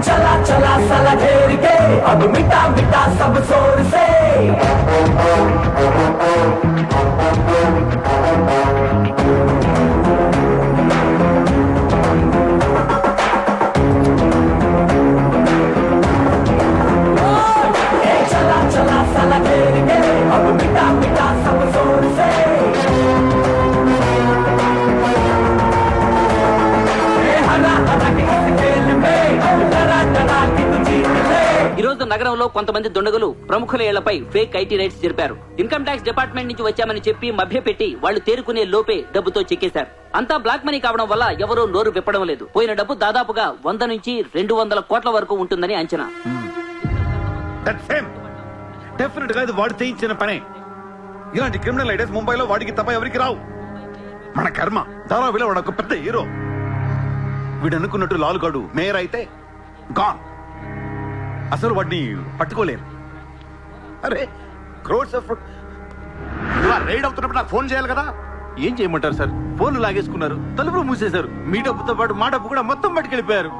चला चला साला घेर के अब मिटा मिटा सब शोर से चला चला साला घेर के अब मिटा मिटा सब शोर से हरा हरा के इस खेल में डरा डरा के तू जीत ले. ఈ రోజు నగరంలో కొంతమంది దుండగులు ప్రముఖుల ఇళ్లపై ఫేక్ ఐటీ రైడ్స్ జరిపారు. ఇన్కమ్ ట్యాక్స్ డిపార్ట్మెంట్ నుంచి వచ్చామని చెప్పి మభ్యపెట్టి వాళ్ళు తేరుకునే లోపే డబ్బుతో చెక్కేశారు. అంతా బ్లాక్ మనీ కావడం వల్ల ఎవరూ నోరు విప్పడం లేదు. పోయిన డబ్బు దాదాపుగా 100 నుంచి 200 కోట్ల వరకు ఉంటుందని అంచనా. డెఫినెట్ గా ఇది వాడు చేయించిన పనే. ఇలాంటి క్రిమినల్ ఐడియాస్ ముంబైలో వాడికి తప్ప ఎవరికి రావు. మన కర్మ. ధారావిలో వాడు ఒక పెద్ద హీరో. వీడు అనుకున్నట్టు లాలుగాడు మేయర్ అయితే గాన్. అసలు వాడిని పట్టుకోలేరు. అరే క్రోడ్స్ ఆఫ్ రైడ్ అవుతున్నప్పుడు నాకు ఫోన్ చేయాలి కదా. ఏం చేయమంటారు సార్? ఫోన్లు లాగేసుకున్నారు, తలుపులు మూసేశారు. మీ డబ్బుతో పాటు మా డబ్బు కూడా మొత్తం పట్టుకెళ్ళిపోయారు.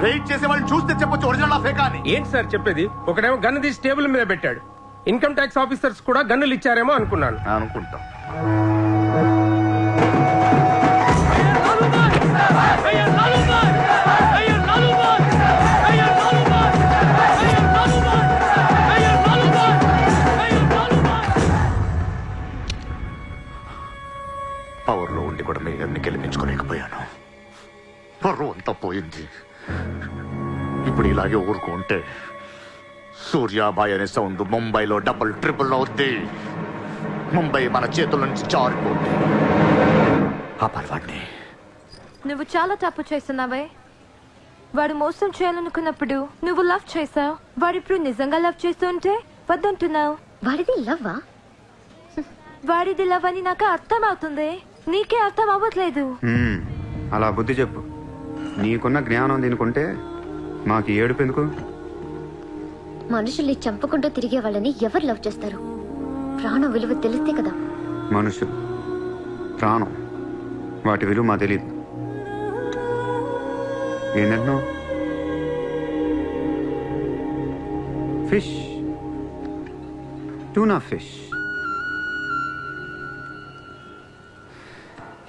రైడ్ చేసే వాళ్ళని చూస్తే చెప్పొచ్చు ఒరిజినల్ ఫేకా అని. ఏంటి సార్ చెప్పేది? ఒకడేమో గన్ను తీసి టేబుల్ మీద పెట్టాడు. ఇన్కమ్ ట్యాక్స్ ఆఫీసర్స్ కూడా గన్నులు ఇచ్చారేమో అనుకున్నాను. అనుకుంటాం. పవర్లో ఉండి కూడా మేయర్ని గెలిపించుకోలేకపోయాను. పరువు అంతా పోయింది. ఇప్పుడు ఇలాగే ఊరుకుంటే సూర్యాబాయ్ అనే సౌండ్ ముంబైలో డబుల్ ట్రిపుల్ అవుద్ది. ముంబై మన చేతుల నుంచి జారిపోద్ది. ఆపాలి వాడిని. నువ్వు చాలా తప్పు చేస్తున్నావే. వాడు మోసం చేయాలనుకున్నప్పుడు నువ్వు లవ్ చేసావు. వాడిప్పుడు నిజంగా లవ్ చేస్తుంటే వద్దంటున్నావు. వాడిది లవ్వా? వాడిది లవ్ అని నాకు అర్థం అవుతుంది, నీకే అర్థం అవ్వట్లేదు. అలా బుద్ధి చెప్పు. నీకున్న జ్ఞానం దీనికుంటే మాకు ఏడుపు ఎందుకు? మనుషుల్ని చంపుకుంటూ తిరిగే వాళ్ళని ఎవరు లవ్ చేస్తారు? ప్రాణం విలువ తెలిస్తే కదా. మనుషులు, ప్రాణం, వాటి విలువ మా తెలియదు. ఏంటంటున్నావు? Fish, tuna fish.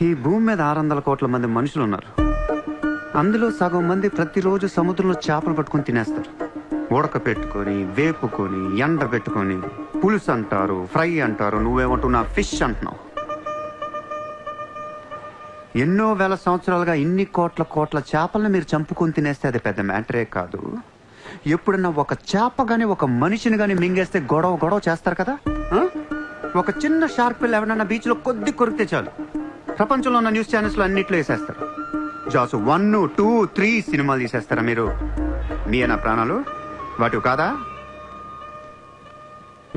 ఈ భూమి మీద 600 కోట్ల మంది మనుషులు ఉన్నారు. అందులో సగం మంది ప్రతిరోజు సముద్రంలో చేపలు పట్టుకొని తినేస్తారు. ఉడక పెట్టుకొని, వేపుకొని, ఎండ పెట్టుకొని, పులుసు అంటారు, ఫ్రై అంటారు. నువ్వేమంటున్నా ఫిష్ అంటున్నావు. ఎన్నో వేల సంవత్సరాలుగా ఇన్ని కోట్ల చేపలను మీరు చంపుకొని తినేస్తే అది పెద్ద మ్యాటరే కాదు. ఎప్పుడన్నా ఒక చేప గాని ఒక మనిషిని గాని మింగేస్తే గొడవ చేస్తారు కదా. ఒక చిన్న షార్క్ పిల్ల ఎవరన్నా బీచ్ లో కొద్ది కొరికితే చాలు, ప్రపంచంలో ఉన్న న్యూస్ ఛానల్స్ లో అన్నిట్లో వేసేస్తారు. జాసు 1, 2, 3 సినిమాలు తీసేస్తారా మీరు? మీ నా ప్రాణాలు వాటి కాదా?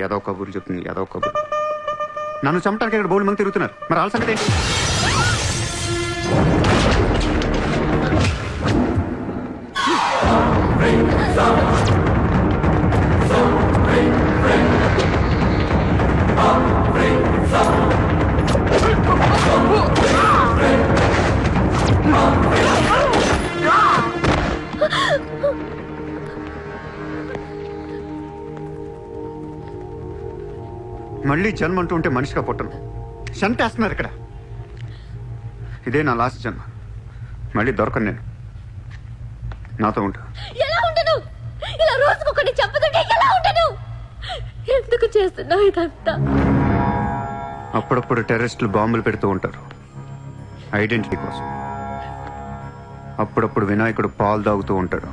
ఏదో కబుర్లు చెప్తుంది, ఏదో కబుర్లు. నన్ను చంపడానికి ఇక్కడ బోల్డ్ మంది తిరుగుతున్నారు. మరి వాళ్ళ సంగతి ఏంటి? మళ్ళీ జన్మ అంటూ ఉంటే మనిషిగా పుట్టను. చంపేస్తున్నారు ఇక్కడ. ఇదే నా లాస్ట్ జన్మ. మళ్ళీ దొరకను నేను. నాతో ఉంటా. ఎలా ఉండను? ఇలా రోజుకొకటి చంపుతుంటే ఎలా ఉండను? ఎందుకు చేస్తున్నావు ఇదంతా? అప్పుడప్పుడు టెర్రరిస్టులు బాంబులు పెడుతూ ఉంటారు ఐడెంటిటీ కోసం. అప్పుడప్పుడు వినాయకుడు పాలు తాగుతూ ఉంటాడు,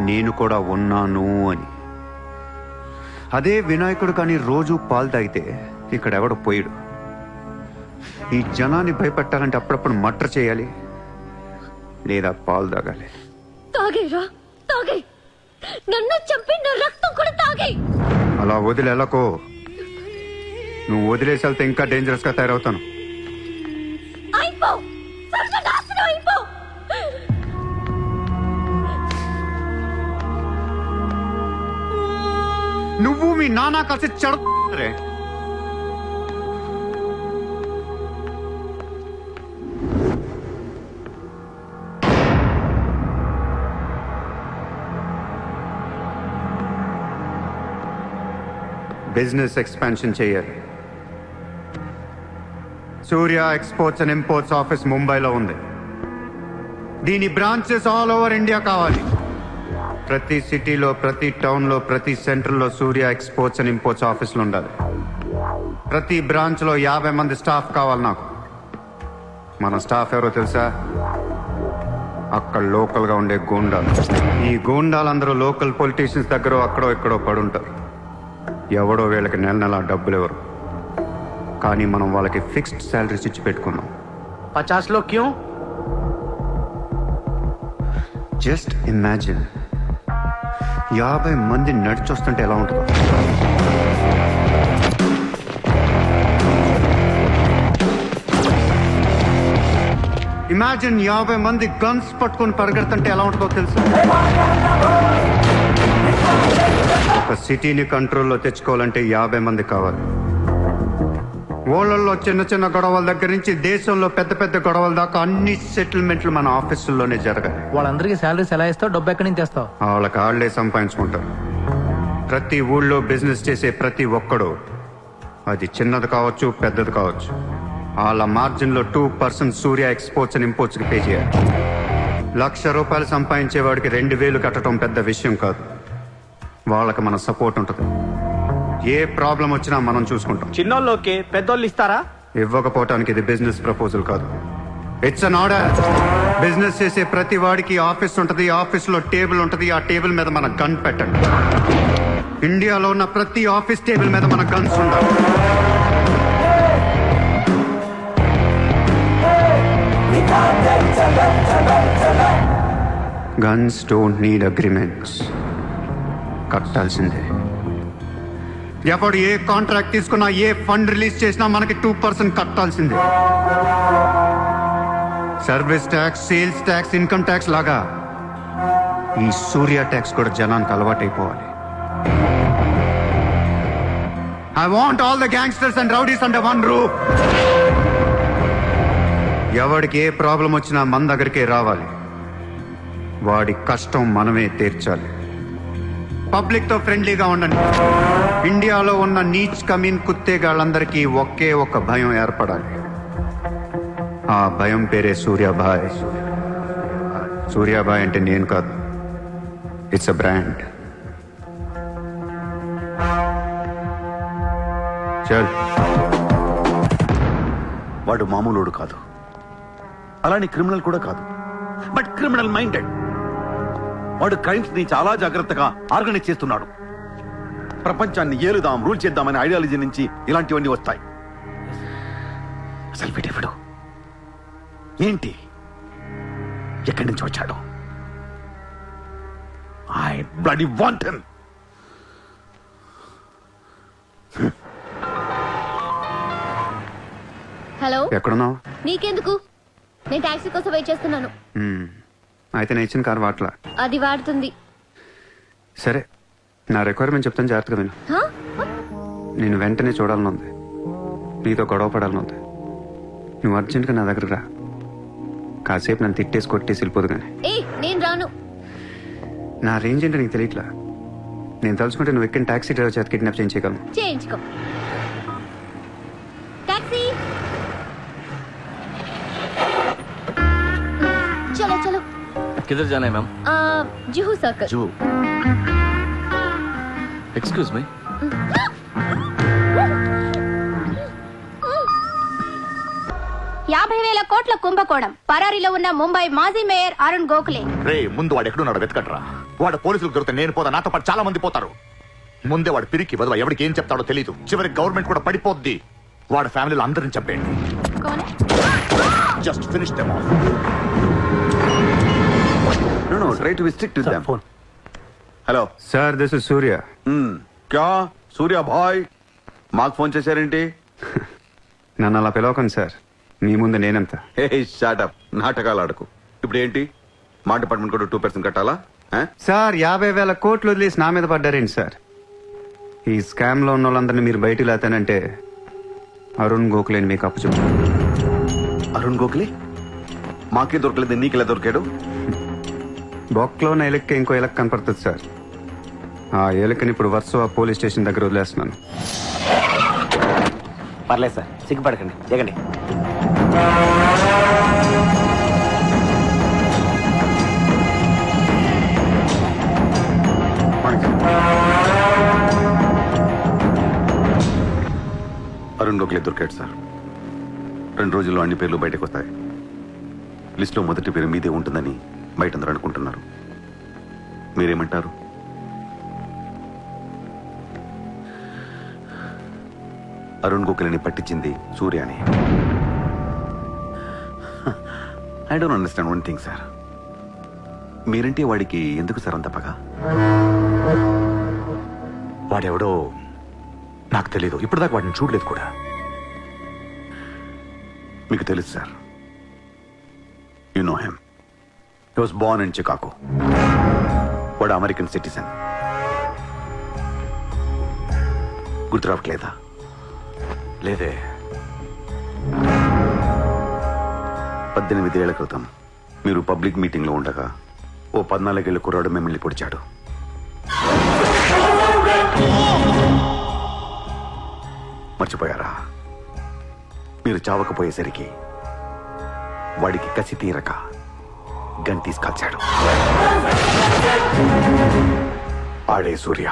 నేను కూడా ఉన్నాను అని. అదే వినాయకుడు కానీ రోజు పాలు తాగితే ఇక్కడ ఎవడు పోయాడు. ఈ జనాన్ని భయపెట్టాలంటే అప్పుడప్పుడు మట్ర చేయాలి, లేదా పాలు తాగాలి. తాగేరా, తాగే. నన్ను చంపి నా రక్తం కూడా తాగే. అలా వదిలేలకో. నువ్వు వదిలేసి వెళ్తే ఇంకా డేంజరస్ గా తయారవుతాను. అయిపో, సర్వనాశనం అయిపో. నువ్వు మీ నాన్న కలిసి చెడరే. బిజినెస్ ఎక్స్పాన్షన్ చేయాలి. సూర్య ఎక్స్పోర్ట్స్ అండ్ ఇంపోర్ట్స్ ఆఫీస్ ముంబైలో ఉంది. దీని బ్రాంచెస్ ఆల్ ఓవర్ ఇండియా కావాలి. ప్రతి సిటీలో, ప్రతి టౌన్లో, ప్రతి సెంటర్లో సూర్య ఎక్స్పోర్ట్స్ అండ్ ఇంపోర్ట్స్ ఆఫీసులు ఉండాలి. ప్రతి బ్రాంచ్లో 50 మంది స్టాఫ్ కావాలి నాకు. మన స్టాఫ్ ఎవరో తెలుసా? అక్కడ లోకల్గా ఉండే గూండాలు. ఈ గూండాలందరూ లోకల్ పొలిటీషియన్స్ దగ్గర అక్కడో ఇక్కడో పడుంటారు. ఎవడో వీళ్ళకి నెల డబ్బులు ఎవరు, కానీ మనం వాళ్ళకి ఫిక్స్డ్ శాలరీస్ ఇచ్చి పెట్టుకున్నాం. 50 లో క్యూ? జస్ట్ ఇమాజిన్ 50 మంది నడిచొస్తుంటే ఎలా ఉంటుందో. ఇమాజిన్ 50 మంది గన్స్ పట్టుకొని పరిగెడుతుంటే ఎలా ఉంటుందో తెలుసు. ఒక సిటీని కంట్రోల్లో తెచ్చుకోవాలంటే 50 మంది కావాలి. ఊళ్ళల్లో చిన్న చిన్న గొడవల దగ్గర నుంచి దేశంలో పెద్ద పెద్ద గొడవల దాకా అన్ని సెటిల్మెంట్లు మన ఆఫీసుల్లోనే జరగాలి. వాళ్ళందరికీ శాలరీస్ ఎలా ఇస్తావు? డబ్బు ఎక్కడి నుంచి తెస్తావు? వాళ్ళకి ఆళ్లే సంపాదించుకుంటారు. ప్రతి ఊళ్ళో బిజినెస్ చేసే ప్రతి ఒక్కడు, అది చిన్నది కావచ్చు పెద్దది కావచ్చు, వాళ్ళ మార్జిన్లో 2% సూర్య ఎక్స్పోర్ట్స్ అండ్ ఇంపోర్ట్స్ కి పే చేయాలి. ₹1,00,000 సంపాదించేవాడికి 2,000 కట్టడం పెద్ద విషయం కాదు. వాళ్ళకి మన సపోర్ట్ ఉంటుంది. ఏ ప్రాబ్లం వచ్చినా మనం చూసుకుంటాం. చిన్నోళ్ళకి పెద్దోళ్ళు ఇస్తారా? ఇవ్వకపోవటానికి ఇది బిజినెస్ ప్రపోజల్ కాదు, ఇట్స్ అన్ ఆర్డర్. బిజినెస్ చేసే ప్రతి వాడికి ఆఫీస్ ఉంటుంది, ఆఫీస్ లో టేబుల్ ఉంటుంది, ఆ టేబుల్ మీద మన గన్ పెట్టండి. ఇండియాలో ఉన్న ప్రతి ఆఫీస్ టేబుల్ మీద మన గన్స్ ఉండాలి. Guns don't need agreements. కట్టాల్సిందే. ఎప్పుడు ఏ కాంట్రాక్ట్ తీసుకున్నా, ఏ ఫండ్ రిలీజ్ చేసినా మనకి 2% కట్టాల్సిందే. Service tax, sales tax, income tax లాగా ఈ సూర్య ట్యాక్స్ కూడా జనానికి అలవాటైపోవాలి. I want all the gangsters and rowdies under one roof. ఎవడికి ఏ ప్రాబ్లం వచ్చినా మన దగ్గరికే రావాలి. వాడి కష్టం మనమే తీర్చాలి. పబ్లిక్ తో ఫ్రెండ్లీగా ఉండండి. ఇండియాలో ఉన్న నీచ్ కమీన్ కుత్తేగాళ్ళందరికీ ఒకే ఒక భయం ఏర్పడాలి. ఆ భయం పేరే సూర్యాభాయ్. సూర్యాభాయ్ అంటే నేను కాదు, ఇట్స్ అ బ్రాండ్. చల్. వాడు మామూలుడు కాదు, అలానే క్రిమినల్ కూడా కాదు, బట్ క్రిమినల్ మైండెడ్. వాడు క్రైమ్స్ ని చాలా జాగ్రత్తగా ఆర్గనైజ్ చేస్తున్నాడు. ప్రపంచాన్ని ఏలుదాం, రూల్ చేద్దామనే ఐడియాలజీ నుంచి ఇలాంటివన్నీ వస్తాయి. అసలు వీడెవడు, ఏంటి, ఎక్కడి నుంచి వచ్చాడు? I bloody want him. Hello, ఎక్కడున్నావు? నీకెందుకు? నేను టాక్సీ కోసం వెయిట్ చేస్తున్నాను. అయితే నేను ఇచ్చిన కారు వాట్లా. అది వాడుతుంది. సరే, నా రిక్వైర్మెంట్ చెప్తాను, జాగ్రత్తగా విను. హా? నేను వెంటనే చూడాలని ఉంది, నీతో గొడవ పడాలని ఉంది. నువ్వు అర్జెంట్గా నా దగ్గరకు రా. కాసేపు నన్ను తిట్టేసి కొట్టేసి వెళ్ళిపోదు కానీ. నేను రాను. నా రేంజ్ ఏంటో నీకు తెలియట్లా. నేను తలుచుకుంటే నువ్వు ఎక్కిన టాక్సీ డ్రైవర్ చేత కిడ్నాప్ చేయించగలను. చేయించుకో. టాక్సీ, చలో చలో. किधर जाना है ma'am? Juhu circle. Juhu. Excuse me. $50,000 కోట్ల కుంభకోణం. పరారీలో ఉన్న ముంబై మాజీ మేయర్ అరుణ్ గోఖలే. రే, ముందు వాడు ఎక్కడున్నాడు వెతకట్రా. వాడు పోలీసులకు దొరికితే నేను పోతా, నాతో పాటు చాలా మంది పోతారు. ముందే వాడు పిరికి వదవ, ఎవరికి ఏం చెప్తాడో తెలియదు. చివరికి గవర్నమెంట్ కూడా పడిపోద్ది. వాడు ఫ్యామిలీలో అందరిని చంపేయండి. Just finish them off. No, try to be strict with them. Hello sir, this is Surya. క్యా సూర్య భాయ్, మాకు ఫోన్ చేశారేంటి? నన్ను అలా పిలవకండి సార్, మీ ముందు నేనంత. హే షాటప్, నాటకాలు ఆడకు. ఇప్పుడు ఏంటి, మా డిపార్ట్మెంట్ కూడా 2% కట్టాలా? సార్, 50,000 కోట్లు వదిలేసి నా మీద పడ్డారేంటి సార్? ఈ స్కామ్ లో ఉన్న వాళ్ళందరినీ మీరు బయటికి లేతానంటే అరుణ్ గోఖలేని మీకు అప్పు చెప్పు. అరుణ్ గోఖలే మాకే దొరకలేదు, నీకెలా దొరికాడు? బొక్కలో ఉన్న ఎలక్కి ఇంకో ఎలక్ కనపడుతుంది సార్. ఆ ఎలకని ఇప్పుడు వర్సోవా పోలీస్ స్టేషన్ దగ్గర వదిలేస్తున్నాను. పర్లేదు సార్, సిగ్గుపడకండి, దిగండి. అరుణ్ గోఖలే దొరికాడు సార్. 2 రోజుల్లో అన్ని పేర్లు బయటకు వస్తాయి. లిస్టులో మొదటి పేరు మీదే ఉంటుందని బయట అందరూ అనుకుంటున్నారు. మీరేమంటారు? అరుణ్ గోఖలేని పట్టించింది సూర్యాని. I don't understand one thing sir. మీరంటే వాడికి ఎందుకు సార్ అంత పగ? వాడెవడో నాకు తెలీదు, ఇప్పటిదాకా వాడిని చూడలేదు కూడా. మీకు తెలుసు sir. You know him. He was Born in Chicago. వాడు అమెరికన్ సిటిజన్. గుర్తు రావట్లేదా? లేదే. 18 ఏళ్ల క్రితం మీరు పబ్లిక్ మీటింగ్ లో ఉండగా ఓ 14 ఏళ్ల కుర్రాడు మిమ్మల్ని పొడిచాడు. మర్చిపోయారా? మీరు చావకపోయేసరికి వాడికి కసి తీరక గన్ తీసుకొచ్చాడు. ఆడే సూర్య.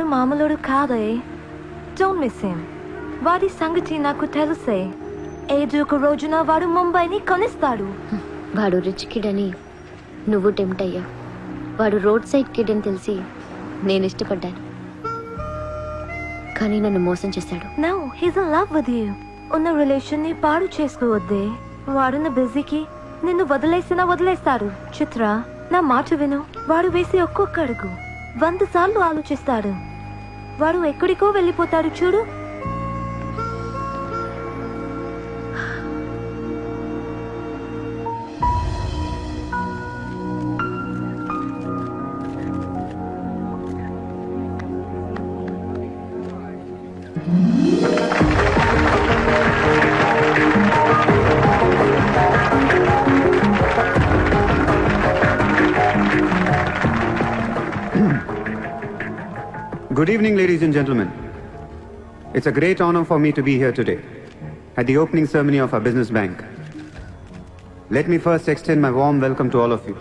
వాడు మామూలుడు కాదే. Don't miss him. వాడి సంగతి నాకు తెలుసే. ఏదో ఒక రోజున వాడు ముంబైని కొనిస్తాడు. వాడు రిచ్ కిడ్ అని నువ్వు టెంప్ట్ అయ్యా. వాడు రోడ్ సైడ్ కిడ్ అని తెలిసి నేను ఇష్టపడ్డాను, కానీ నన్ను మోసం చేశాడు. No, he's in love with you. ఉన్న రిలేషన్ ని పాడు చేసుకోవద్దే. వాడున్న బిజీకి నిన్ను వదిలేస్తాడు. చిత్ర, నా మాట విను. వాడు వేసి ఒక్కొక్క అడుగు 100 సార్లు ఆలోచిస్తాడు. వాడు ఎక్కడికో వెళ్ళిపోతాడు చూడు. Good evening, ladies and gentlemen. It's a great honor for me to be here today at the opening ceremony of our business bank. Let me first extend my warm welcome to all of you.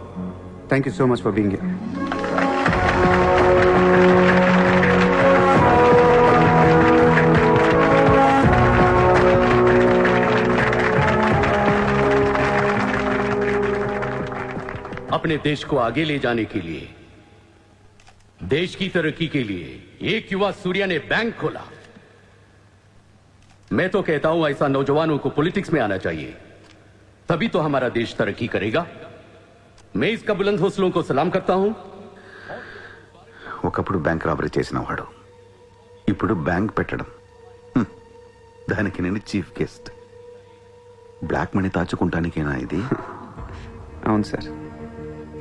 Thank you so much for being here. अपने देश को आगे ले जाने के लिए, देश की तरक्की के लिए एक युवा सूर्या ने बैंक खोला। मैं तो कहता हूं ऐसा नौजवानों को पॉलिटिक्स में आना चाहिए, तभी तो हमारा देश तरक्की करेगा। मैं इसका बुलंद हौसलों को सलाम करता हूं। ఒకప్పుడు బ్యాంక్ రాబరీ చేసిన వాడు ఇప్పుడు బ్యాంక్ పెట్టడం, దానికి నేను చీఫ్ గెస్ట్. బ్లాక్ మనీ దాచుకుంటానికేనా ఇది? అవును సార్,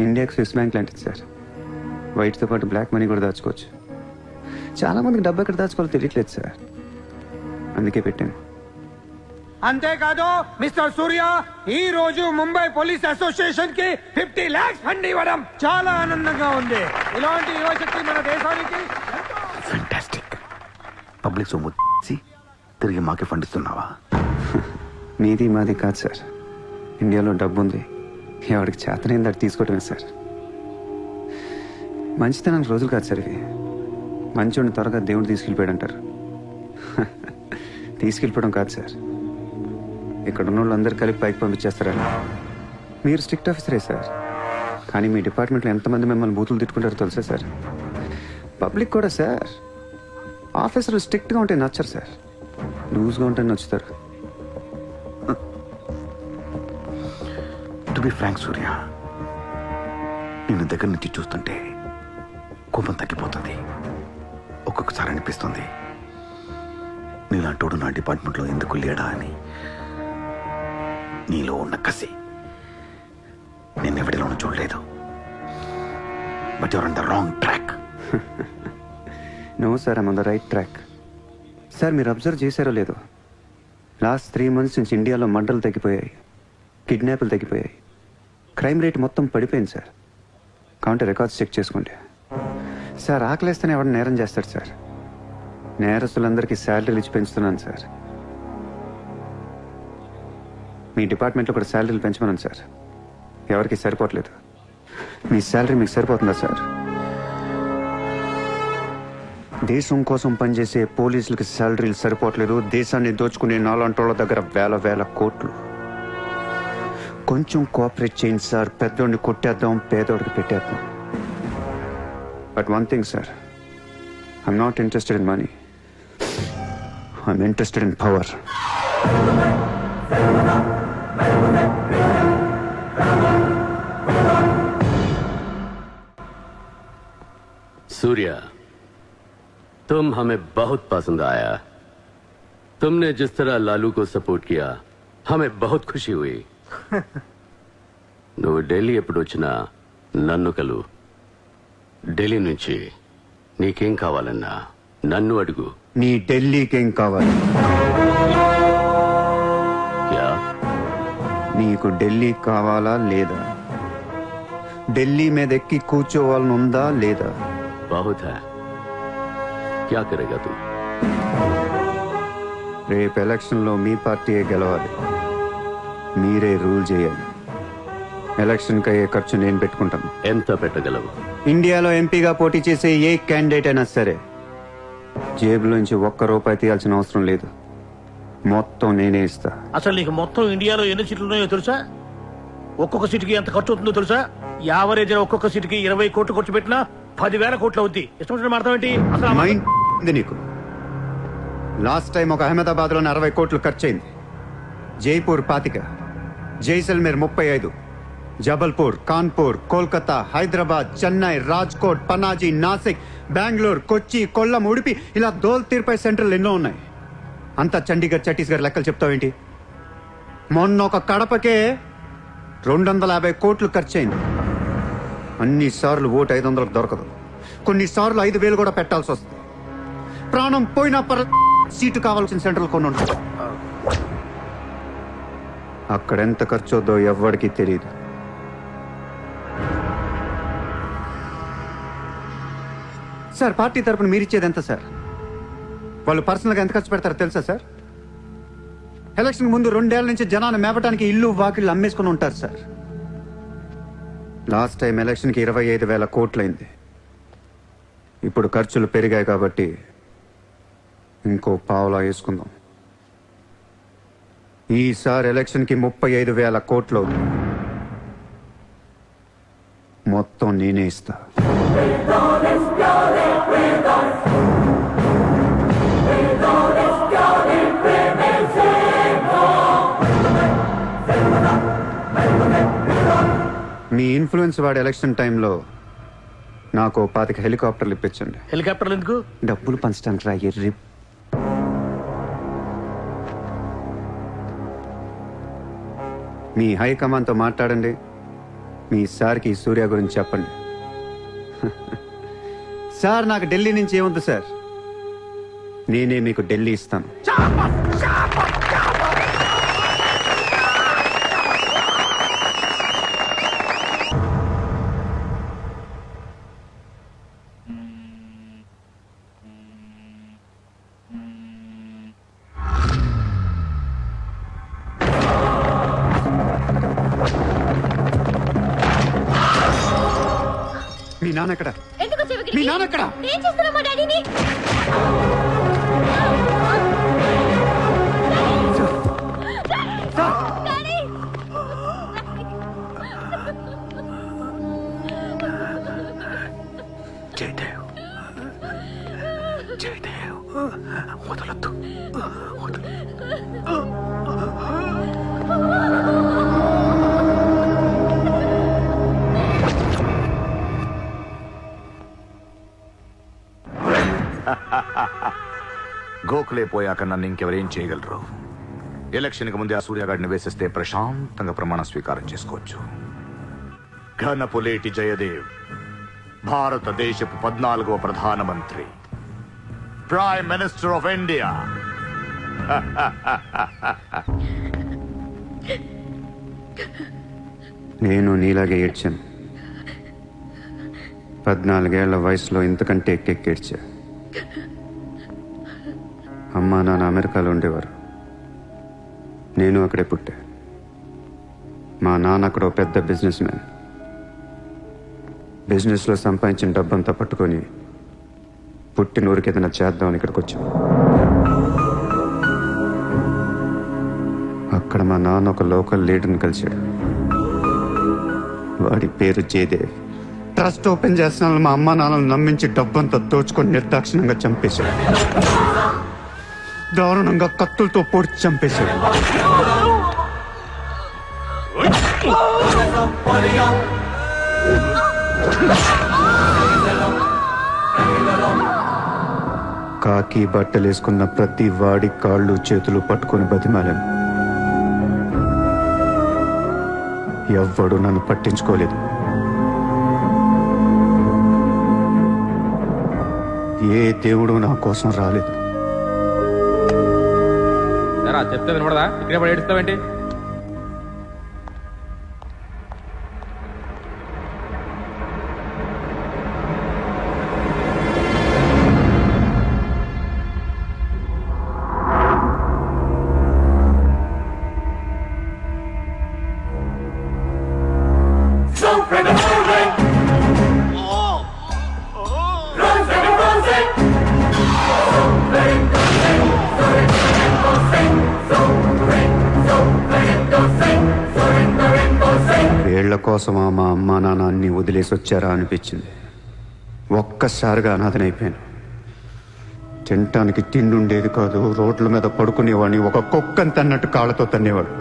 ఇండియాకి స్విస్ బ్యాంక్ లాంటిది సార్. వైట్తో పాటు బ్లాక్ మనీ కూడా దాచుకోవచ్చు. చాలా మందికి డబ్బు ఎక్కడ దాచుకోవాలో తెలియట్లేదు సార్, అందుకే పెట్టాను. అంతేకాదు మిస్టర్ సూర్య, ఈ రోజు ముంబై పోలీస్ అసోసియేషన్ కి 50 lakhs ఫండ్ ఇవ్వడం చాలా ఆనందంగా ఉంది. ఇలాంటి యువశక్తి మన దేశానికి ఫెంటాస్టిక్. పబ్లిక్ సొమ్ము తిరిగి మాకే ఫండ్ ఇస్తున్నావా? మీది మాది కాదు సార్, ఇండియాలో డబ్బు ఉంది, ఎవరికి చేతనైంది అది తీసుకోవటమే సార్. మంచితనానికి రోజులు కాదు సార్ ఇవి. మంచోడిని త్వరగా దేవుడు తీసుకెళ్ళిపోయాడు అంటారు. తీసుకెళ్ళిపోవడం కాదు సార్, ఇక్కడ ఉన్న వాళ్ళందరూ కలిపి పైకి పంపించేస్తారని. మీరు స్ట్రిక్ట్ ఆఫీసరే సార్, కానీ మీ డిపార్ట్మెంట్లో ఎంతమంది మిమ్మల్ని బూతులు తిట్టుకుంటారో తెలుసా సార్? పబ్లిక్ కూడా సార్, ఆఫీసర్లు స్ట్రిక్ట్గా ఉంటే నచ్చరు సార్, లూజ్గా ఉంటే నచ్చుతారు. టు బి ఫ్రాంక్ సూర్య, నిన్ను దగ్గర నుంచి చూస్తుంటే కోపం తగ్గిపోతుంది. ఒక్కొక్కసారి అనిపిస్తుంది నీలాంటోడు నా డిపార్ట్మెంట్లో ఎందుకు లేడా అని. నీలో ఉన్న కసి నేనెవడిలోనూ చూడలేదు. But your on the wrong track. No sir, I'm on the right track. Sir మీరు అబ్జర్వ్ చేశారో లేదో, లాస్ట్ 3 months నుంచి ఇండియాలో మర్డర్లు తగ్గిపోయాయి, కిడ్నాప్లు తగ్గిపోయాయి, క్రైమ్ రేట్ మొత్తం పడిపోయింది సార్. కావంటే రికార్డ్స్ చెక్ చేసుకోండి సార్. ఆకలేస్తేనే ఎవరు నేరం చేస్తాడు సార్? నేరస్తులందరికీ శాలరీలు ఇచ్చి పెంచుతున్నాను సార్. మీ డిపార్ట్మెంట్లో కూడా శాలరీలు పెంచమన్నాను సార్, ఎవరికి సరిపోవట్లేదు. మీ శాలరీ మీకు సరిపోతుందా సార్? దేశం కోసం పనిచేసే పోలీసులకి శాలరీలు సరిపోవట్లేదు, దేశాన్ని దోచుకునే నాలాంటోళ్ళ దగ్గర వేల కోట్లు. కొంచెం కోఆపరేట్ చేయండి సార్, పెద్దోడిని కొట్టేద్దాం, పేదోడికి పెట్టేద్దాం. But one thing sir, I'm not interested in money, I'm interested in power. Surya, तुम हमें बहुत पसंद आया। तुमने जिस तरह लालू को सपोर्ट किया, हमें बहुत खुशी हुई। నువ్వు ఢిల్లీ ఎప్పుడు వచ్చినా నన్ను కలు. ఢిల్లీ నుంచి నీకేం కావాలన్నా నన్ను అడుగు. నీ ఢిల్లీకేం కావాలి? క్యా? నీకు ఢిల్లీ కావాలా లేదా? ఢిల్లీ మీద ఎక్కి కూర్చోవాలని ఉందా లేదా? बहुत है, क्या करेगा तू? రేపు ఎలక్షన్లో మీ పార్టీయే గెలవాలి, మీరే రూల్ చేయాలి. ఎలక్షన్కి అయ్యే ఖర్చు నేను పెట్టుకుంటాను. ఎంత పెట్టగలవు? ఇండియాలో ఎంపీగా పోటీ చేసే ఏ క్యాండిడేట్ అయినా సరే జేబులోంచి ఒక్క రూపాయి తీయాల్సిన అవసరం లేదు, మొత్తం నేనే ఇస్తా. అసలు నీకు మొత్తం ఇండియాలో ఎన్ని సీట్లు ఉన్నాయో తెలుసా? ఒక్కొక్క సీటుకి ఎంత ఖర్చు అవుతుందో తెలుసా? యావరేజ్ ఒక్కొక్క సీటుకి 20 కోట్లు ఖర్చు పెట్టినా 10,000 కోట్లు అవుద్ది. ఇష్టం వచ్చిన అర్థం ఏంటి అసలు? మైండ్ ఉంది నీకు. లాస్ట్ టైం ఒక అహ్మదాబాద్ లోనే 60 కోట్లు ఖర్చయింది, జైపూర్ 25, జైసల్మేర్ 35, జబల్పూర్, కాన్పూర్, కోల్కతా, హైదరాబాద్, చెన్నై, రాజ్కోట్, పనాజీ, నాసిక్, బెంగళూరు, కొచ్చి, కొల్లం, ఉడిపి, ఇలా దోల్ తీర్పై సెంటర్లు ఎన్నో ఉన్నాయి. అంతా చండీగఢ్ ఛత్తీస్గఢ్ లెక్కలు చెప్తావేంటి? మొన్న ఒక కడపకే 250 కోట్లు ఖర్చయింది. అన్నిసార్లు ఓటు 500 దొరకదు, కొన్నిసార్లు 5,000 కూడా పెట్టాల్సి వస్తుంది. ప్రాణం పోయినా సీటు కావాల్సిన సెంటర్లు కొన్ని ఉంటాయి. అక్కడెంత ఖర్చు అవుద్దో ఎవ్వడికి తెలియదు. సార్, పార్టీ తరపున మీరిచ్చేది ఎంత సార్? వాళ్ళు పర్సనల్గా ఎంత ఖర్చు పెడతారో తెలుసా సార్? ఎలక్షన్ ముందు 2 ఏళ్ల నుంచి జనాన్ని మేపటానికి ఇల్లు వాకిళ్ళు అమ్మేసుకుని ఉంటారు సార్. లాస్ట్ టైం ఎలక్షన్కి 25,000 కోట్లయింది. ఇప్పుడు ఖర్చులు పెరిగాయి కాబట్టి ఇంకో పావులా వేసుకుందాం. ఈసారి ఎలక్షన్కి 35,000 కోట్లు అవుతుంది, మొత్తం నేనే ఇస్తా. మీ ఇన్ఫ్లుయెన్స్ వాడి ఎలక్షన్ టైంలో నాకు 25 హెలికాప్టర్లు ఇప్పించండి. హెలికాప్టర్లు ఎందుకు? డబ్బులు పంచడానికి రా ఎర్రి. మీ హైకమాండ్తో మాట్లాడండి, మీ సార్కి సూర్య గురించి చెప్పండి. సార్, నాకు ఢిల్లీ నుంచి ఏముంది సార్, నేనే మీకు ఢిల్లీ ఇస్తాను. మీ నాన్న ఎక్కడ? మీ నాన్న ఎక్కడ? ఏం చేస్తున్నావు మా డాడీని? జయదేవ్, జయదేవ్, వదలొద్దు, గోఖలే పోయాక నన్ను ఇంకెవరేం చేయగలరు? ఎలక్షన్కి ముందే ఆ సూర్యగాడిని వేసేస్తే ప్రశాంతంగా ప్రమాణ స్వీకారం చేసుకోవచ్చు. ఘనపులేటి జయదేవ్ భారతదేశపు 14వ ప్రధానమంత్రి, ప్రైమ్ మినిస్టర్ ఆఫ్ ఇండియా. నేను నీలాగే ఏడ్చాను. 14 ఏళ్ల వయసులో ఇంతకంటే ఎక్కెక్కేడ్చా. అమ్మా నాన్న అమెరికాలో ఉండేవారు, నేను అక్కడే పుట్టా. మా నాన్న అక్కడ పెద్ద బిజినెస్ మ్యాన్. బిజినెస్లో సంపాదించిన డబ్బంతా పట్టుకొని పుట్టినూరికి ఏదైనా చేద్దామని ఇక్కడికి వచ్చాం. అక్కడ మా నాన్న ఒక లోకల్ లీడర్ని కలిశాడు. వాడి పేరు జయదేవ్. ట్రస్ట్ ఓపెన్ చేస్తున్న మా అమ్మ నాన్నలు నమ్మించి డబ్బంతా దోచుకొని నిర్దాక్షిణంగా చంపేశాడు. దారుణంగా కత్తులతో పొడిచి చంపేశాడు. కాకి బట్టలేసుకున్న ప్రతి వాడి కాళ్ళు చేతులు పట్టుకొని బతిమాలను. ఎవ్వడు నన్ను పట్టించుకోలేదు. ఏ దేవుడు నా కోసం రాలేదు. చెప్తే వినపడదా? ఇక్కడే పడి ఏడుస్తావేంటి? Run, కోసమా మా అమ్మా నాన్న అన్ని వదిలేసి వచ్చారా అనిపించింది. ఒక్కసారిగా అనాథనైపోయాను. తినటానికి తిండి ఉండేది కాదు. రోడ్ల మీద పడుకునేవాడిని. ఒక కుక్కని తన్నట్టు కాళ్ళతో తన్నేవాడు.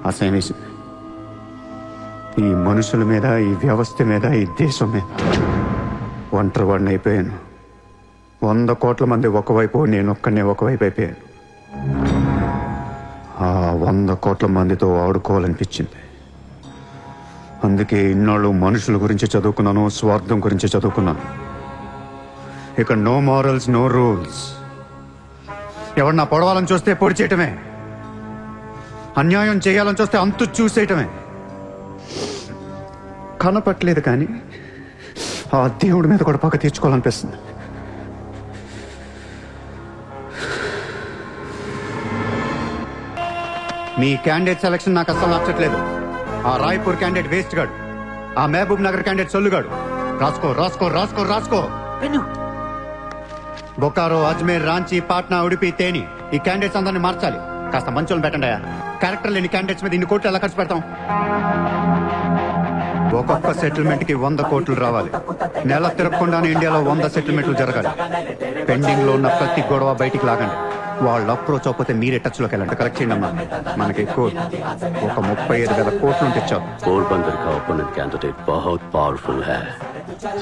అసహ్యమేసింది. ఈ మనుషుల మీద, ఈ వ్యవస్థ మీద, ఈ దేశం మీద ఒంటరివాడిని అయిపోయాను. 100 కోట్ల మంది ఒకవైపు, నేను ఒక్కనే ఒకవైపు అయిపోయాను. ఆ 100 కోట్ల మందితో ఆడుకోవాలనిపించింది. అందుకే ఇన్నాళ్ళు మనుషుల గురించి చదువుకున్నాను, స్వార్థం గురించి చదువుకున్నాను. ఇక నో మారల్స్, నో రూల్స్. ఎవరన్నా పొడవాలని చూస్తే పొడి చేయటమే, అన్యాయం చేయాలని చూస్తే అంతు చూసేయటమే. కనపట్లేదు కానీ ఆ దేవుడి మీద కూడా పక్క తీర్చుకోవాలనిపిస్తుంది. మీ క్యాండిడేట్ సెలక్షన్ నాకు అస్సలు నచ్చట్లేదు. ఆ రాయ్పూర్ క్యాండిడేట్ వేస్ట్ గాడు, ఆ మహబూబ్ నగర్ క్యాండిడేట్ సొల్లుగాడు. రాసుకో రాసుకో రాసుకో రాసుకో. బొకారో, అజ్మేర్, రాంచీ, పాట్నా, ఉడిపి, తేని ఈ క్యాండిడేట్స్ అందరినీ మార్చాలి. కాస్త మంచోళ్ళని పెట్టండి. క్యారెక్టర్ లేని క్యాండిడేట్స్ మీద 2 కోట్లు ఎలా ఖర్చు పెడతాం? ఒక్కొక్క సెటిల్మెంట్ కి 100 కోట్లు రావాలి. నెల తిరగకుండానే ఇండియాలో 100 సెటిల్మెంట్లు జరగాలి. పెండింగ్ లో ఉన్న ప్రతి గొడవ బయటికి లాగండి. వాళ్ళు అప్రోచ్ అవ్వకపోతే మీరే టచ్ లోకి వెళ్ళండి. కరెక్ట్ చేయండి అమ్మా. మనకి ఎక్కువ ఒక 35,000 కోట్లు ఉంటే చాలు. पोरबंदर का ओपोनेंट कैंडिडेट बहुत पावरफुल है.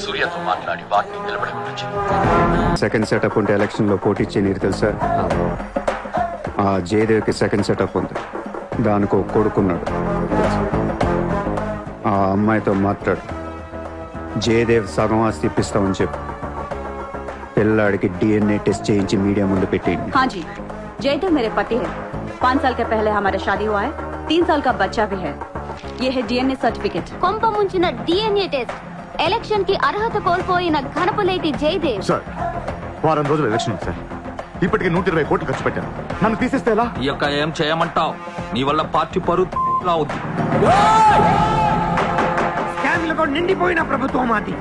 సూర్యతో మాట్లాడి వాటిని నిలబడవచ్చు. సెకండ్ సెటప్ ఉంటే ఎలక్షన్ లో పోటీ చేయనీరు తెలుసా? ఆ జయదేవ్కి సెకండ్ సెటప్ ఉంది. దానికి ఒక కొడుకున్నాడు. ఆ అమ్మాయితో మాట్లాడు. జయదేవ్ సగం ఆస్తి ఇప్పిస్తామని చెప్పు. పిల్లాడికి DNA టెస్ట్ చేయించి మీడియా ముందు పెట్టేయండి. हाँ जी, जयदेव मेरे पति है. 5 साल के पहले हमारा शादी हुआ है. 3 साल का बच्चा भी है. ये है DNA सर्टिफिकेट. కొంప ముంచిన DNA టెస్ట్. ఎలక్షన్ కి అర్హత కోల్పోయిన ఘనపులేటి జయదేవ్. సార్, వారం రోజులు ఎలక్షన్ ఉంది సార్. ఇప్పటికే 120 కోట్లు ఖర్చు పెట్టాను. నన్ను తీసేస్తే ఎలా? ఇక ఏం చేయమంటావు? నీ వల్ల పార్టీ పరువు అవుద్ది. స్కామ్లతో నిండిపోయిన ప్రభుత్వం మాది.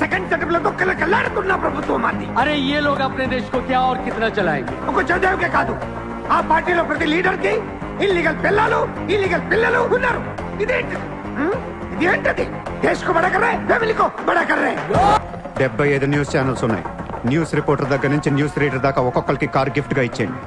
సెకండ్ సెటప్ లతో కళ్ళకల్లాడుతున్న ప్రభుత్వం మాది. अरे ये लोग अपने देश को क्या और कितना चलाएंगे? ఒక జయదేవ్కే కాదు, ఆ పార్టీలో ప్రతి లీడర్ కి ఇల్లీగల్ పిల్లలు, ఇల్లీగల్ పిల్లలు ఉన్నారు. ఇదేంటిది? ఇదేంటది? దేశ్ కో బడా కర్ రహే, ఫ్యామిలీ కో బడా కర్ రహే. 75 న్యూస్ ఛానల్స్ ఉన్నాయి. న్యూస్ రిపోర్టర్ దగ్గర నుంచి న్యూస్ రీడర్ దాకా ఒక్కొక్కరికి కార్ గిఫ్ట్ గా ఇచ్చేయండి.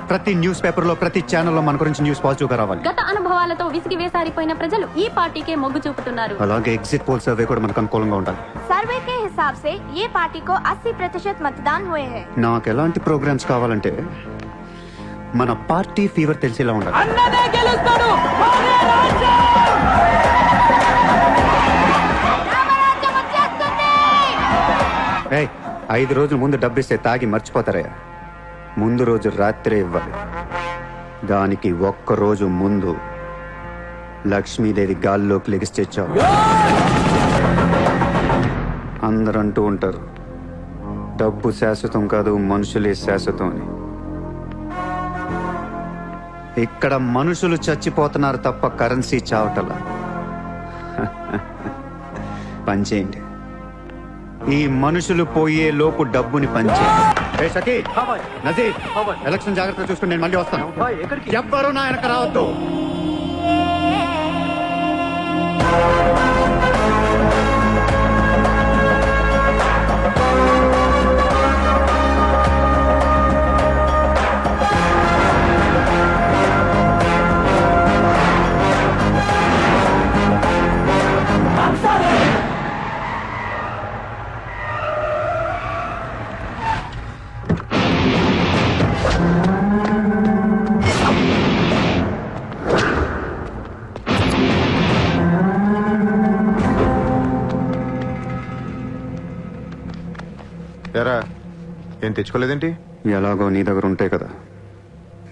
ప్రతి న్యూస్ పేపర్ లో, ప్రతి ఛానల్లో మన గురించి న్యూస్ పాజిటివ్ గా రావాలి. గత అనుభవాలతో విసిగి వేసారిపోయిన ప్రజలు ఈ పార్టీకే మొగ్గు చూపుతున్నారు. అలాగే ఎగ్జిట్ పోల్ సర్వే కూడా మనకు అనుకూలంగా ఉండాలి. सर्वे के हिसाब से ये पार्टी को 80% मतदान हुए हैं. నాకు ఎలాంటి ప్రోగ్రామ్స్ కావాలంటే మన పార్టీ ఫీవర్ తెలిసేలా ఉండాలి. అన్నదే గెలుస్తాడు. మాదే రాజ్యం. రామరాజ్యం వచ్చేస్తుంది. 5 రోజుల ముందు డబ్బిస్తే తాగి మర్చిపోతారయ్యా. ముందు రోజు రాత్రే ఇవ్వాలి. దానికి 1 రోజు ముందు లక్ష్మీదేవి గాల్లోకి లెగిస్తే చాలు. అందరూ అంటూ ఉంటారు, డబ్బు శాశ్వతం కాదు, మనుషులే శాశ్వతం అని. ఇక్కడ మనుషులు చచ్చిపోతున్నారు తప్ప కరెన్సీ చావటలా. పనిచేయండి. ఈ మనుషులు పోయే లోపు డబ్బుని పంచేయండి. నజీర్, ఎలక్షన్ జాగ్రత్తగా చూసుకుని నేను మళ్ళీ వస్తాను. ఎవ్వరూ నా వెనక రావద్దు. ఎరా, ఏం తెచ్చుకోలేదేంటి? ఎలాగో నీ దగ్గర ఉంటాయి కదా,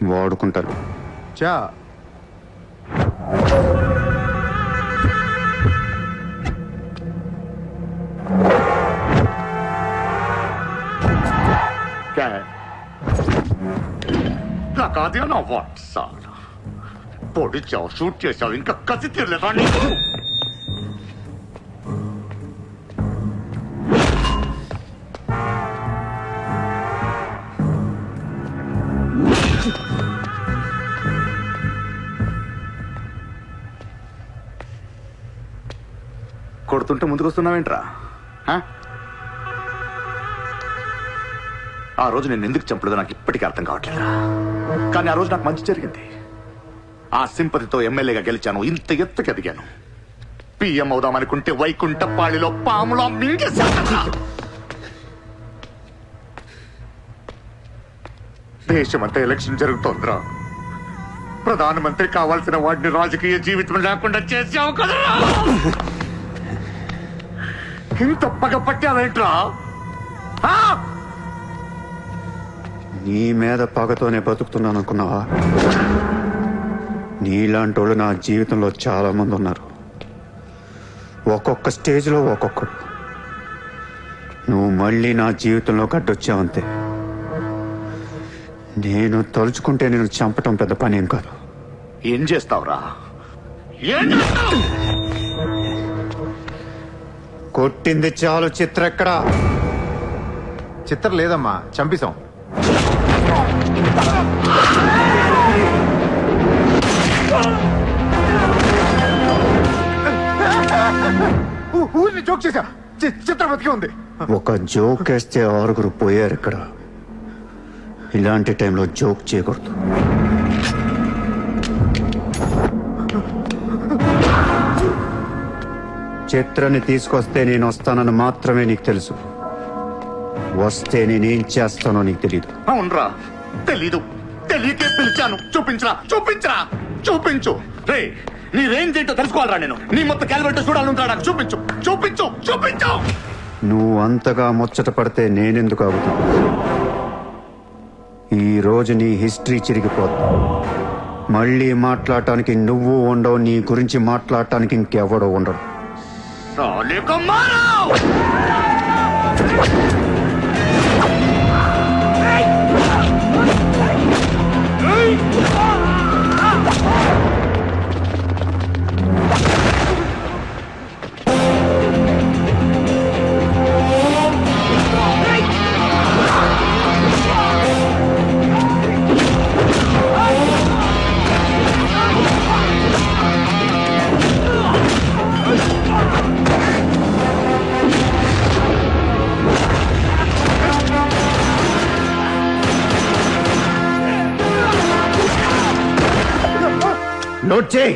వాడుకుంటాను. చా నాకు అదే నా వాట్ సార్. పొడిచావు, షూట్ చేసావు, ఇంకా కసి తీరలేదా నీకు? కొడుతుంటే ముందుకొస్తున్నావేంట్రా? ఆ రోజు నేను ఎందుకు చంపలేదో నాకు ఇప్పటికీ అర్థం కావట్లేదురా. కానీ ఆ రోజు నాకు మంచి జరిగింది. ఆ సింపతితో ఎమ్మెల్యేగా గెలిచాను, ఇంత ఎత్తుకి ఎదిగాను. పిఎం అవుదామనుకుంటే వైకుంఠపాళిలో పాములా మింగేశాను. దేశమంతా ఎలక్షన్ జరుగుతోందిరా. ప్రధానమంత్రి కావాల్సిన వాడిని రాజకీయ జీవితం లేకుండా చేసావు కదరా. ఇంత పగ పట్టావేంట్రా? నీ మీద పగతోనే బతుకుతున్నాను అనుకున్నావా? నీలాంటి వాళ్ళు నా జీవితంలో చాలా మంది ఉన్నారు. ఒక్కొక్క స్టేజ్లో ఒక్కొక్కడు. నువ్వు మళ్ళీ నా జీవితంలో గడ్డొచ్చావంతే. నేను తలుచుకుంటే నేను చంపటం పెద్ద పని ఏం కాదు. ఏం చేస్తావురా? కొట్టింది చాలు. చిత్ర ఎక్కడా? చిత్ర లేదమ్మా, చంపేశాం. ఊరిని జోక్ చేశా. చిత్ర బతికే ఉంది. ఒక జోక్ వేస్తే 6 పోయారు ఇక్కడ. ఇలాంటి టైంలో జోక్ చేయకూడదు. చిత్రాన్ని తీసుకొస్తే నేను వస్తానని మాత్రమే నీకు తెలుసు. వస్తే నేనేం చేస్తానో నీకు తెలీదు. అవునరా, తెలీదు. తెలియకే పిలిచాను. చూపించరా, చూపించరా, చూపించు. రే, నీ రేంజ్ ఏంటో తెలుసుకోవాలరా నేను. నీ మొత్తం క్యాలిబర్ చూడాలంటా. నాకు చూపించు, చూపించు, చూపించు. నువ్వు అంతగా ముచ్చట పడితే నేనెందుకు ఆగుతా? ఈ రోజు నీ హిస్టరీ చిరిగిపోద్ది. మళ్ళీ మాట్లాడటానికి నువ్వు ఉండవు. నీ గురించి మాట్లాడటానికి ఇంకెవడో ఉండడు. నోట్ చేయి.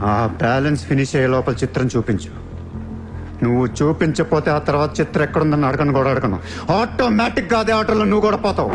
ఆ బ్యాలెన్స్ ఫినిష్ అయ్యే లోపల చిత్రం చూపించు. నువ్వు చూపించకపోతే ఆ తర్వాత చిత్రం ఎక్కడుందని అడగను కూడా అడగను. ఆటోమేటిక్ గా అదే ఆటోలో నువ్వు కూడా పోతావు.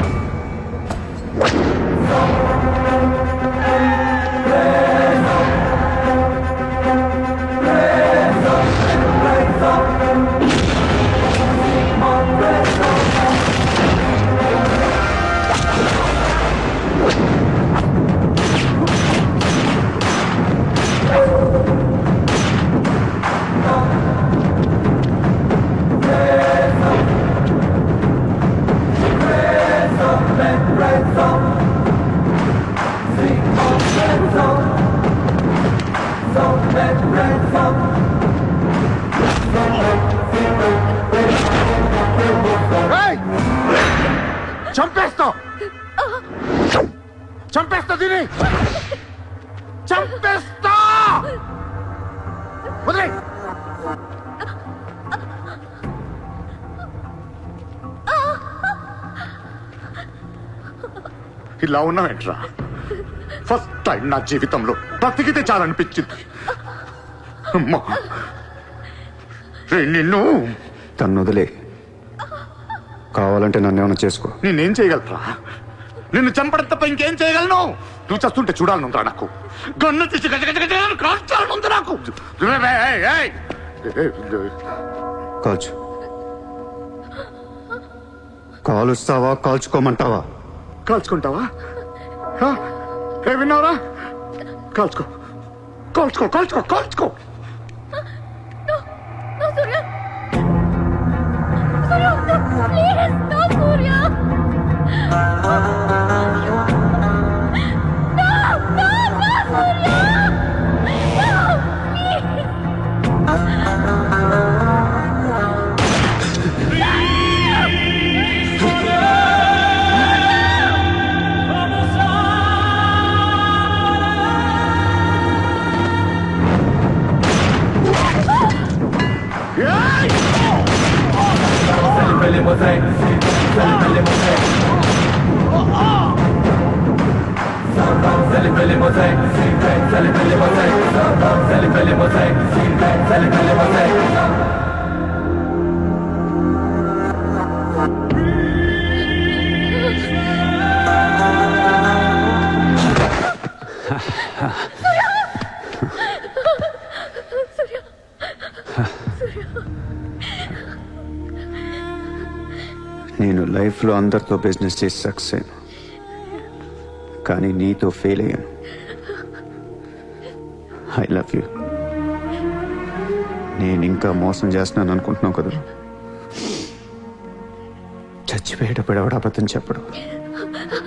చంపేస్తా, చంపేస్తా, దీని చంపేస్తా. వదిలే. ఇలా ఉన్నావేంట్రా? ఫస్ట్ టైం నా జీవితంలో బ్రతికితే చాలనిపించింది. అమ్మా, నిన్ను తను వదిలే. కావాలంటే నన్ను ఏమైనా చేసుకో. నేనేం చేయగలరా? నిన్ను చంపడం తప్ప ఇంకేం చేయగలను? నువ్వు చేస్తుంటే చూడాలనుందా నాకు? గన్ను తీసి కాల్చాలనుంది నాకు. కాల్చు. కాలుస్తావా కాల్చుకోమంటావా? కాల్చుకుంటావా? ఏ విన్నావురా? కాల్చుకో, కాల్చుకో, కాల్చుకో, కాల్చుకో. Please, no, Surya! No, no, no, Surya! నేను లైఫ్లో అందరితో బిజినెస్ చేసి సక్సెస్ అయ్యాను, కానీ నీతో ఫెయిల్ అయ్యాను. I love you. నేను ఇంకా మోసం చేస్తున్నాను అనుకుంటున్నావు కదా? చచ్చిపోయేటప్పుడు ఎవడ అబద్ధం చెప్పడు.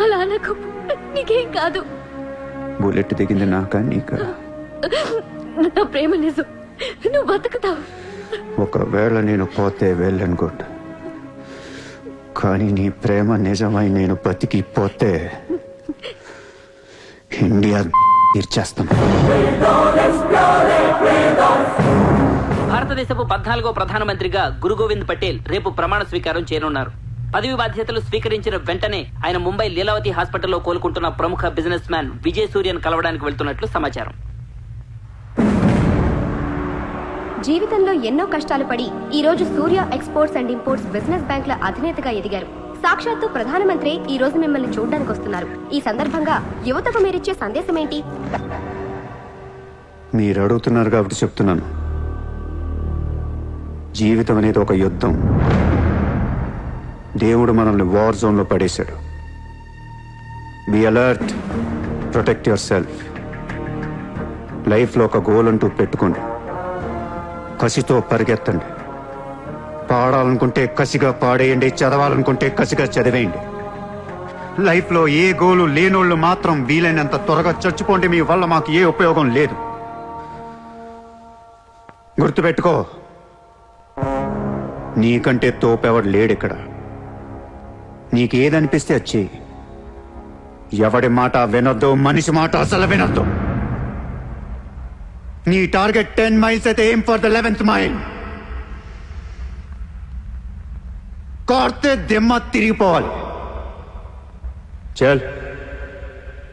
అలా అనకు, నీకేం కాదు. బుల్లెట్ దిగింది నాకా నీకా? నా ప్రేమ నిజం, నువ్వు బతుకుతావు. ఒకవేళ నేను పోతే వెళ్ళను గుడ్, కానీ నీ ప్రేమ నిజమై నేను బతికిపోతే ఇండియా తీర్చేస్తాను. భారతదేశపు 14వ ప్రధానమంత్రిగా గురు గోవింద్ పటేల్ రేపు ప్రమాణ స్వీకారం చేయనున్నారు. పదవి బాధ్యతలు స్వీకరించిన వెంటనే ఆయన ముంబై లీలావతి హాస్పిటల్లో కోలుకుంటున్న ప్రముఖ బిజినెస్ మ్యాన్ విజయ్ సూర్యను కలవడానికి వెళ్తున్నట్లు సమాచారం. జీవితంలో ఎన్నో కష్టాలు పడి ఈ రోజు సూర్య ఎక్స్పోర్ట్స్ అండ్ ఇంపోర్ట్స్ బిజినెస్ బ్యాంకుల అధినేతగా ఎదిగారు. సాక్షాత్తు ప్రధానమంత్రి ఈ రోజు మిమ్మల్ని చూడడానికి వస్తున్నారు. ఈ సందర్భంగా యువతకు మీరిచ్చే సందేశం ఏంటి? మీరు అడుగుతున్నారు కాబట్టి చెప్తున్నాను. జీవితం అనేది ఒక యుద్ధం. దేవుడు మనల్ని వార్ జోన్లో పడేశాడు. Be alert, protect your self. లైఫ్లో ఒక గోల్ అంటూ పెట్టుకోండి, కసితో పరిగెత్తండి. పాడాలనుకుంటే కసిగా పాడేయండి, చదవాలనుకుంటే కసిగా చదివేయండి. లైఫ్లో ఏ గోలు లేనోళ్ళు మాత్రం వీలైనంత త్వరగా చచ్చిపోండి. మీ వల్ల మాకు ఏ ఉపయోగం లేదు. గుర్తుపెట్టుకో, నీకంటే తోపెవడు లేడిక్కడ. నీకేదనిపిస్తే వచ్చి ఎవడి మాట వినొద్దు, మనిషి మాట అసలు వినొద్దు. నీ టార్గెట్ 10 మైల్స్ అయితే aim for the 11th mile. కార్తే దిమ్మ తిరిగిపోవాలి. చల్.